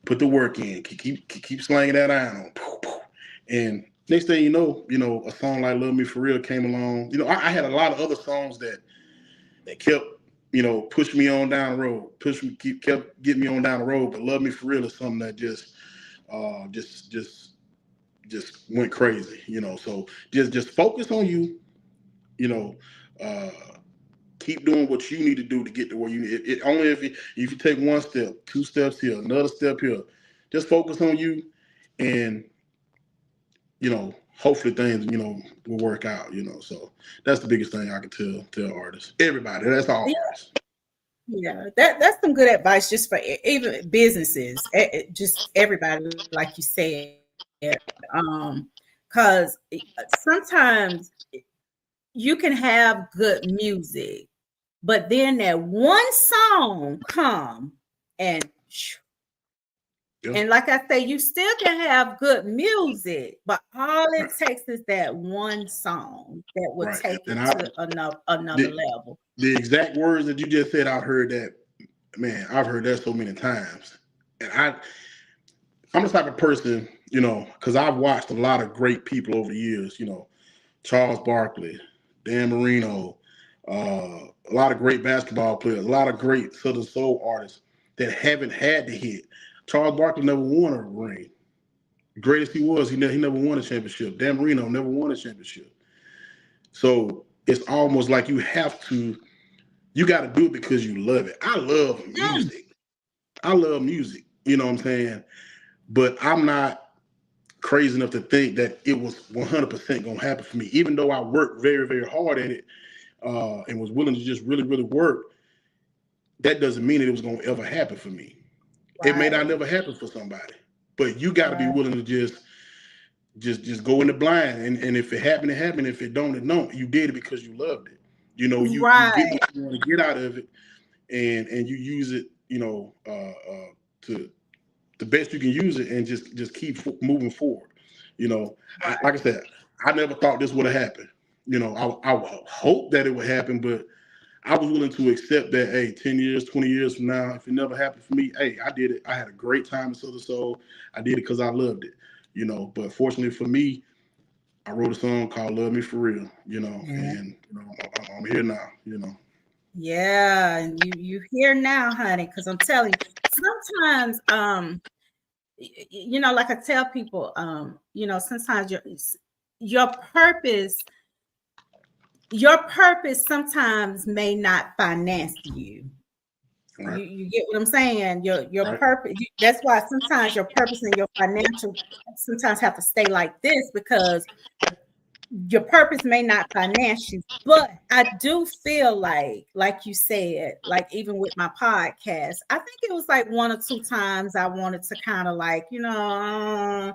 Put the work in, keep slanging that iron on. And next thing you know, a song like Love Me For Real came along. I had a lot of other songs that kept, pushing me on down the road, kept getting me on down the road. But Love Me For Real is something that just went crazy, So just focus on you, keep doing what you need to do to get to where you need it. Only if you take one step, 2 steps here, another step here, just focus on you, and hopefully things will work out. So that's the biggest thing I can tell artists, everybody. That's all artists. Yeah, that's some good advice just for even businesses, just everybody, like you said, because sometimes you can have good music, but then that one song come and like I say, you still can have good music, but all it takes is that one song that will take it to another level. The exact words that you just said, I've heard that so many times. And I'm the type of person, because I've watched a lot of great people over the years, Charles Barkley, Dan Marino, a lot of great basketball players, a lot of great Southern Soul artists that haven't had the hit. Charles Barkley never won a ring. The greatest he was, he never won a championship. Dan Marino never won a championship. So it's almost like you got to do it because you love it. I love music. I love music, you know what I'm saying? But I'm not crazy enough to think that it was 100% going to happen for me, even though I worked very, very hard at it and was willing to just really, really work. That doesn't mean that it was going to ever happen for me. Right. It may not never happen for somebody, but you got to be willing to just go in the blind. And if it happened, it happened. If it don't, it don't. You did it because you loved it. You get what you want to get out of it, and you use it, to the best you can use it, and just keep moving forward. Like I said, I never thought this would have happened. I hope that it would happen, but I was willing to accept that, hey, 10 years, 20 years from now, if it never happened for me, hey, I did it. I had a great time in Southern Soul. I did it because I loved it, But fortunately for me, I wrote a song called Love Me For Real, and I'm here now, Yeah, and you here now, honey, because I'm telling you, sometimes, like I tell people, sometimes your purpose sometimes may not finance you. Right. You get what I'm saying? Your Right. purpose. That's why sometimes your purpose and your financial sometimes have to stay like this, because your purpose may not finance you. But I do feel like you said, like even with my podcast, I think it was like 1 or 2 times I wanted to kind of like, Right.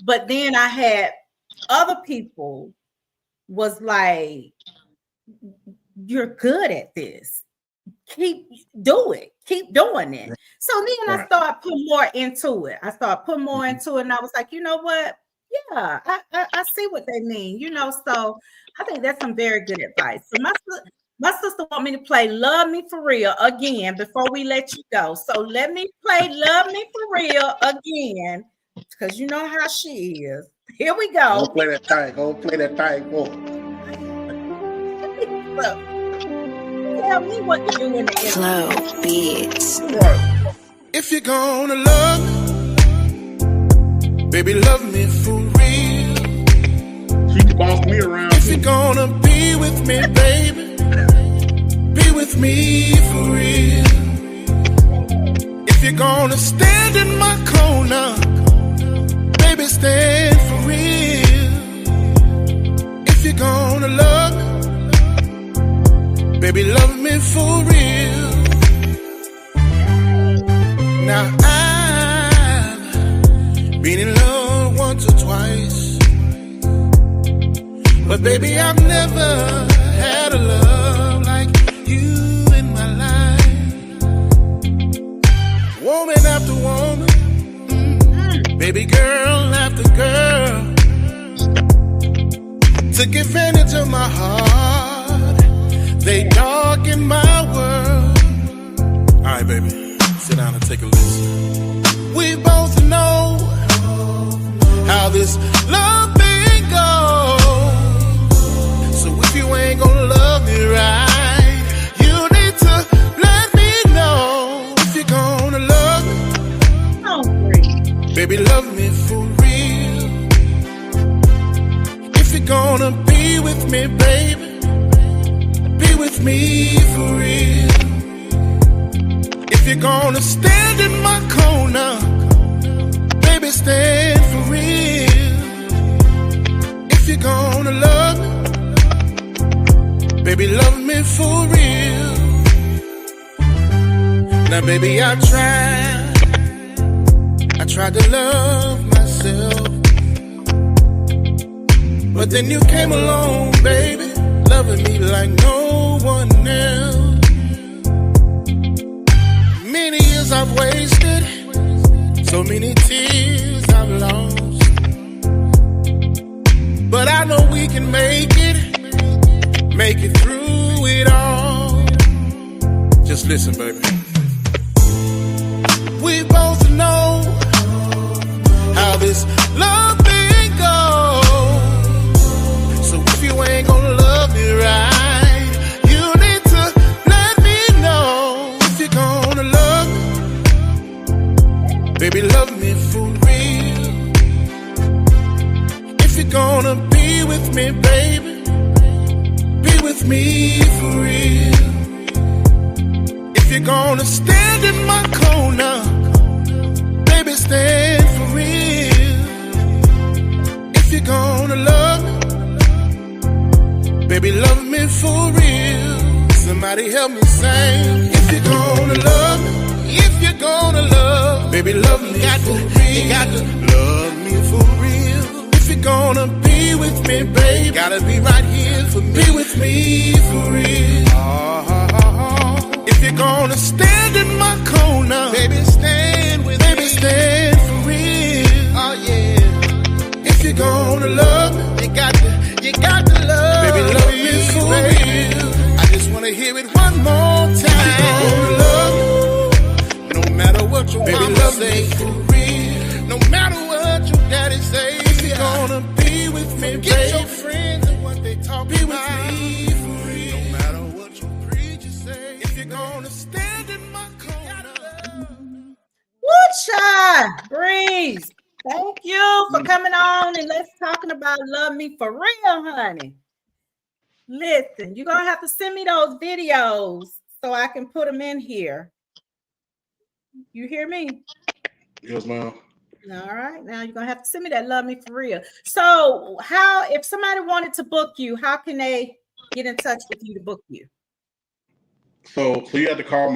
but then I had other people was like, you're good at this. Keep doing it. So then I started putting more into it. And I was like, you know what? Yeah, I see what they mean, so I think that's some very good advice. So my sister want me to play Love Me For Real again before we let you go. So let me play Love Me For Real again, because you know how she is. Here we go. Go play that thing. Go. Look, tell me what to do in the end. Flow beats. If you're gonna love me, baby, love me for real. She can boss me around. If you're gonna be with me, baby, be with me for real. If you're gonna stand in my corner, baby, stand for real. If you're gonna love me, baby, love me for real. Now I've been in love once or twice, but baby, I've never had a love like you in my life. Woman after woman, baby girl after girl, took advantage of my heart. They darken my world. All right, baby, sit down and take a listen. We both know how this love thing goes. So if you ain't gonna love me right, you need to let me know. If you're gonna love me, baby, love me for real. If you're gonna be with me, baby, be with me for real. If you're gonna stand in my corner, baby, stand for real. If you're gonna love me, baby, love me for real. Now, baby, I tried to love myself, but then you came along, baby, loving me like no one else. Many years I've wasted, so many tears I've lost, but I know we can make it through it all. Just listen, baby. We both know how this love thing goes. So if you ain't gonna love me right, you need to let me know. If you're gonna love me, baby, love me for real. If you're gonna be with me, baby, be with me for real. If you're gonna stand in my corner, baby, stand for real. If you're gonna love me, baby, love me for real. Somebody help me sing. If you're gonna love me, if you're gonna love, baby, love me for real. You got to love me for real. If you're gonna be with me, baby, gotta be right here for me. Be with me for real. If you're gonna stand in my corner, baby, stand with me. Baby, stand for real. Oh yeah. If you're gonna love me, you got to love. Baby, love me for real. I just wanna hear it one more time. If you're gonna love me, no matter what your baby mama say, for real. No matter what your daddy say, if you're gonna be with me, get your friends and what they talk about. Be with me for real. No matter what your preacher say, if you're gonna stand in my corner. Woo-cha! Breeze. Thank you for coming on and let's talking about Love Me For Real, honey. Listen, you're going to have to send me those videos so I can put them in here. You hear me? Yes, ma'am. All right. Now you're going to have to send me that Love Me For Real. So if somebody wanted to book you, how can they get in touch with you to book you? So you have to call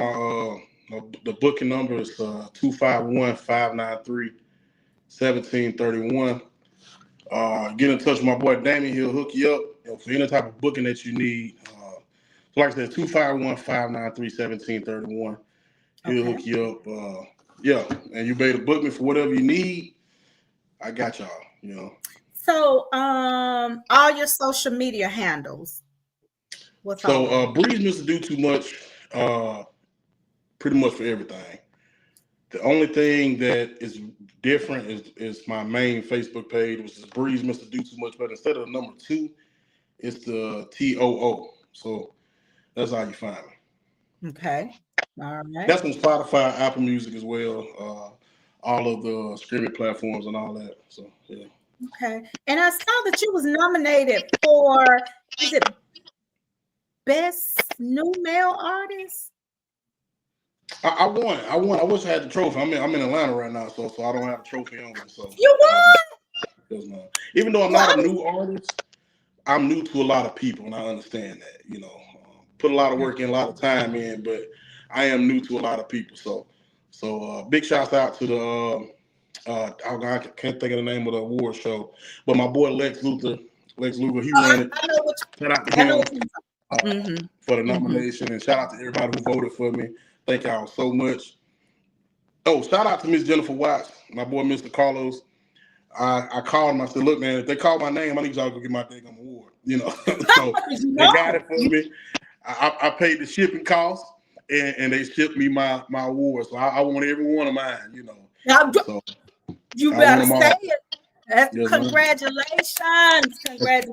the booking number is 251-593-1731. Get in touch with my boy Damien. He'll hook you up for any type of booking that you need. So like I said, 251-593-1731. He'll hook you up. Yeah, and you be able to book me for whatever you need. I got y'all, you know. So all your social media handles. Breeze Mr. Do Too Much, pretty much for everything. The only thing that is different is my main Facebook page, which is Breeze Mr. Do Too Much, but instead of the number 2, it's the TOO. So that's how you find me. Okay. All right. That's on Spotify, Apple Music as well, all of the streaming platforms and all that. So yeah. Okay. And I saw that you was nominated for, is it Best New Male Artist? I won. I wish I had the trophy. I'm in Atlanta right now, so I don't have a trophy on me. So you won? Even though I'm not a new artist, I'm new to a lot of people, and I understand that. You know, put a lot of work in, a lot of time in, but I am new to a lot of people. So big shouts out to the I can't think of the name of the award show, but my boy Lex Luthor, he won it. Shout out to him for the nomination, and shout out to everybody who voted for me. Thank y'all so much. Oh, shout out to Miss Jennifer Watts, my boy Mr. Carlos. I called him. I said, "Look, man, if they call my name, I need y'all to go get my daggone award." You know, so they got it for me. I paid the shipping costs, and they shipped me my award. So I want every one of mine. You know, so you better say it. Congratulations.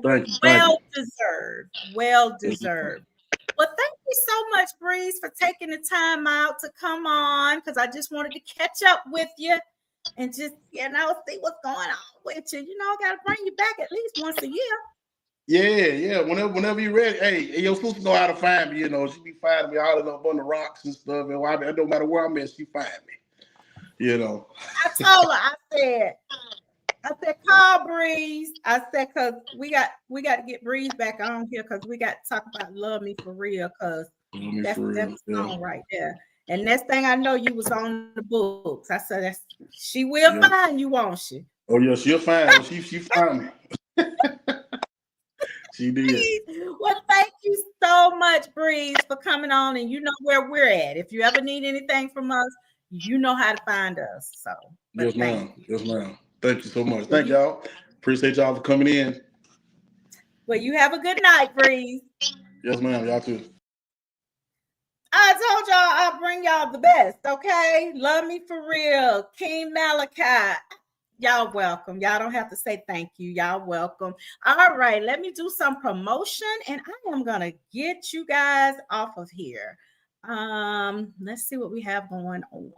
Thank you. Well deserved. Well, thank you so much, Breeze, for taking the time out to come on, because I just wanted to catch up with you and just, see what's going on with you. I got to bring you back at least once a year. Yeah. Whenever you're ready. Hey, your sister know how to find me. She be finding me all up on the rocks and stuff. And it don't matter where I'm at, she find me. I told her, I said, call Breeze. I said, because we got to get Breeze back on here, because we got to talk about Love Me For Real, because that's the song right there. And next thing I know, you was on the books. I said, she will find you, won't she? Oh, yeah, she'll find me. She found me. She did. Well, thank you so much, Breeze, for coming on, and you know where we're at. If you ever need anything from us, you know how to find us. So yes, ma'am. Thank you so much. Thank y'all. Appreciate y'all for coming in. Well, you have a good night, Breeze. Yes, ma'am. Y'all too. I told y'all I'll bring y'all the best, okay? Love Me For Real, King Malachi. Y'all welcome. Y'all don't have to say thank you. Y'all welcome. All right, let me do some promotion, and I am going to get you guys off of here. Let's see what we have going on.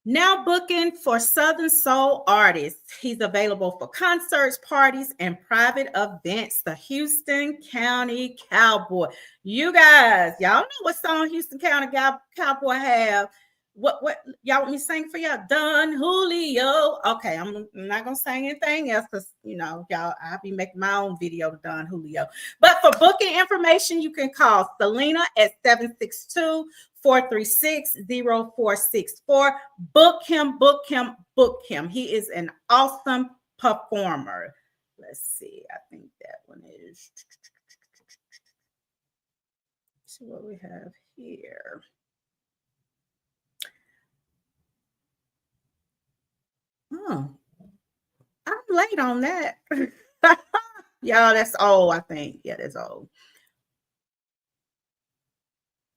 Now booking for Southern Soul artists. He's available for concerts, parties, and private events. The Houston County Cowboy. You guys, y'all know what song Houston County Cowboy have. What y'all want me to sing for y'all? Don Julio. Okay, I'm not gonna sing anything else, because y'all, I'll be making my own video to Don Julio. But for booking information, you can call Selena at 762-436-0464. Book him. He is an awesome performer. Let's see. I think that one is. Let's see what we have here. Oh, I'm late on that. Y'all, that's old, I think. Yeah, that's old.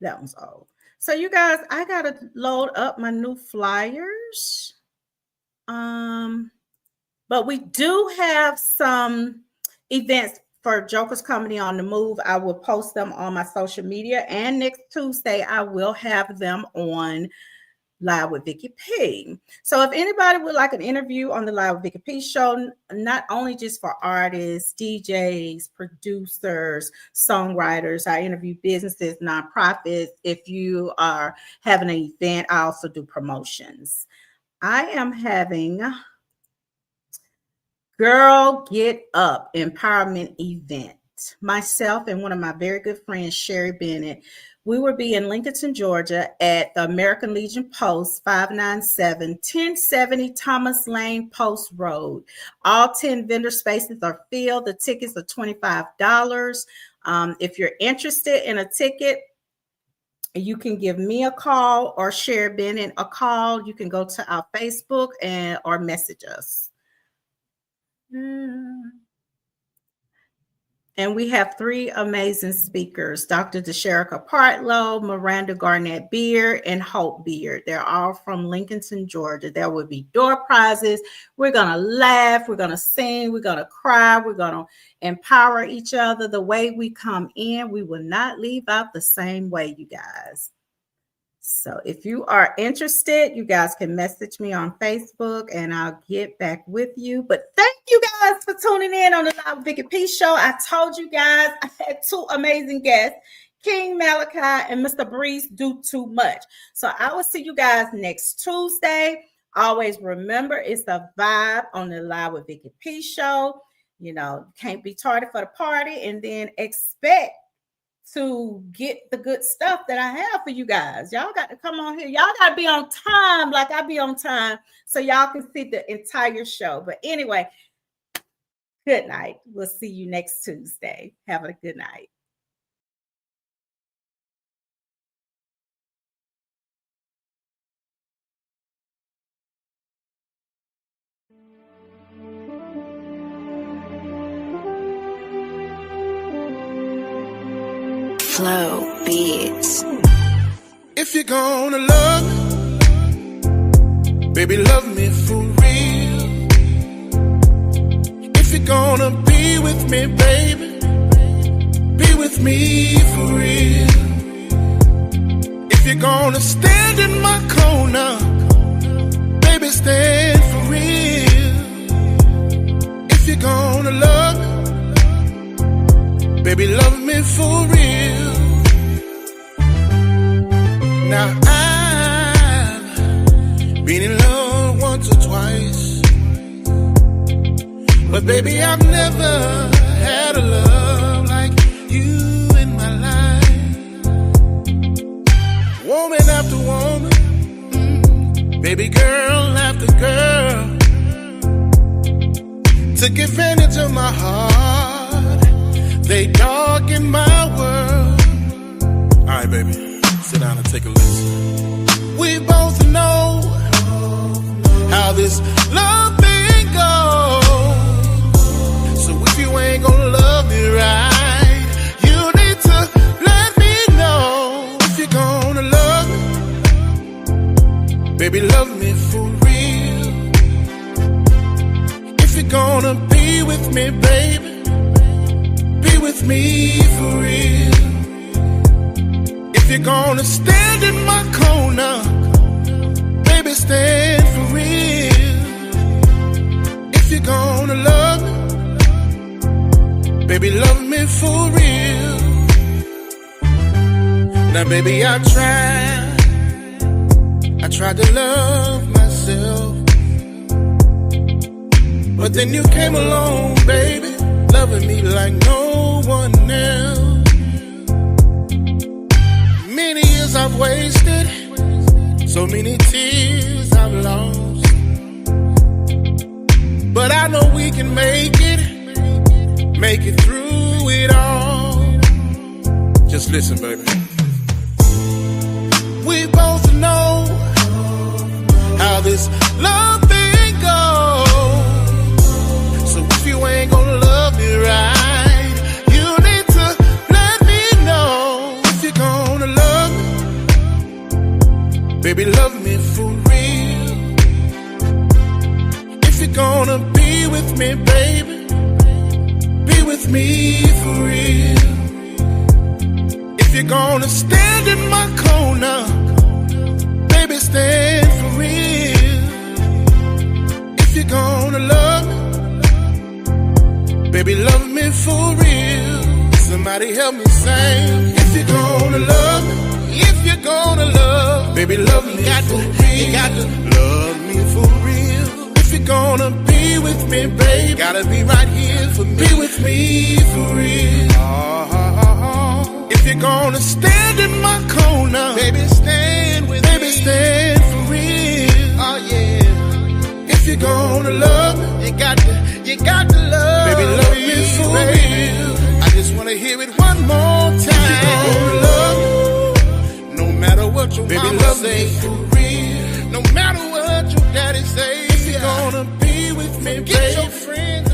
That one's old. So you guys, I gotta load up my new flyers. But we do have some events for Jokers Comedy on the Move. I will post them on my social media, and next Tuesday I will have them on Live with Vicky P. So if anybody would like an interview on the Live with Vicky P show, not only just for artists, DJs, producers, songwriters, I interview businesses, nonprofits. If you are having an event, I also do promotions. I am having Girl Get Up Empowerment event. Myself and one of my very good friends, Sherry Bennett, we will be in Lincoln, Georgia at the American Legion Post, 597 1070 Thomas Lane Post Road. All 10 vendor spaces are filled. The tickets are $25. If you're interested in a ticket, you can give me a call or Sherry Bennett a call. You can go to our Facebook or message us. And we have 3 amazing speakers, Dr. DeSherica Partlow, Miranda Garnett Beard, and Hope Beard. They're all from Lincoln, Georgia. There will be door prizes. We're going to laugh. We're going to sing. We're going to cry. We're going to empower each other. The way we come in, we will not leave out the same way, you guys. So if you are interested, you guys can message me on Facebook and I'll get back with you. But thank you guys for tuning in on the Live with Vicky P show. I told you guys I had 2 amazing guests, King Malachi and Mr. Breeze Do Too Much. So I will see you guys next Tuesday. Always remember, it's the vibe on the Live with Vicky P show. You know, can't be tardy for the party, and then expect to get the good stuff that I have for you guys. Y'all got to come on here. Y'all got to be on time like I be on time so y'all can see the entire show. But anyway, good night. We'll see you next Tuesday. Have a good night. Flow Beats. If you're gonna love me, baby, love me for real. If you're gonna be with me, baby, be with me for real. If you're gonna stand in my corner, baby, stand for real. If you're gonna love me, baby, love me for real. Now I've been in love once or twice, but baby, I've never had a love like you in my life. Woman after woman, baby girl after girl, took advantage of my heart. They darken my world. Alright, baby, sit down and take a listen. We both know how this love thing goes. So if you ain't gonna love me right, you need to let me know. If you're gonna love me, baby, love me for real. If you're gonna be with me, baby, with me for real. If you're gonna stand in my corner, baby, stand for real. If you're gonna love me, baby, love me for real. Now, baby, I tried to love myself, but then you came along, baby, loving me like no one else. Many years I've wasted, so many tears I've lost, but I know we can make it through it all. Just listen, baby. We both know how this love thing goes. So if you ain't gonna love me right, you need to let me know. If you're gonna love me, baby, love me for real. If you're gonna be with me, baby, be with me for real. If you're gonna stand in my corner, baby, stand for real. If you're gonna love me, baby, love me for real. Somebody help me sing. If you're gonna love me, if you're gonna love, baby, love me for real. You got to love me for real. If you're gonna be with me, baby, gotta be right here for me. Be with me for real. If you're gonna stand in my corner, baby, stand with me. Baby, stand for real. Oh yeah. If you're gonna love me, you got to love. Baby, love me for real. I just wanna hear it one more time. If you're gonna love me, no matter what your baby mama say, for real. No matter what your daddy say, if you're gonna be with me, get your friends.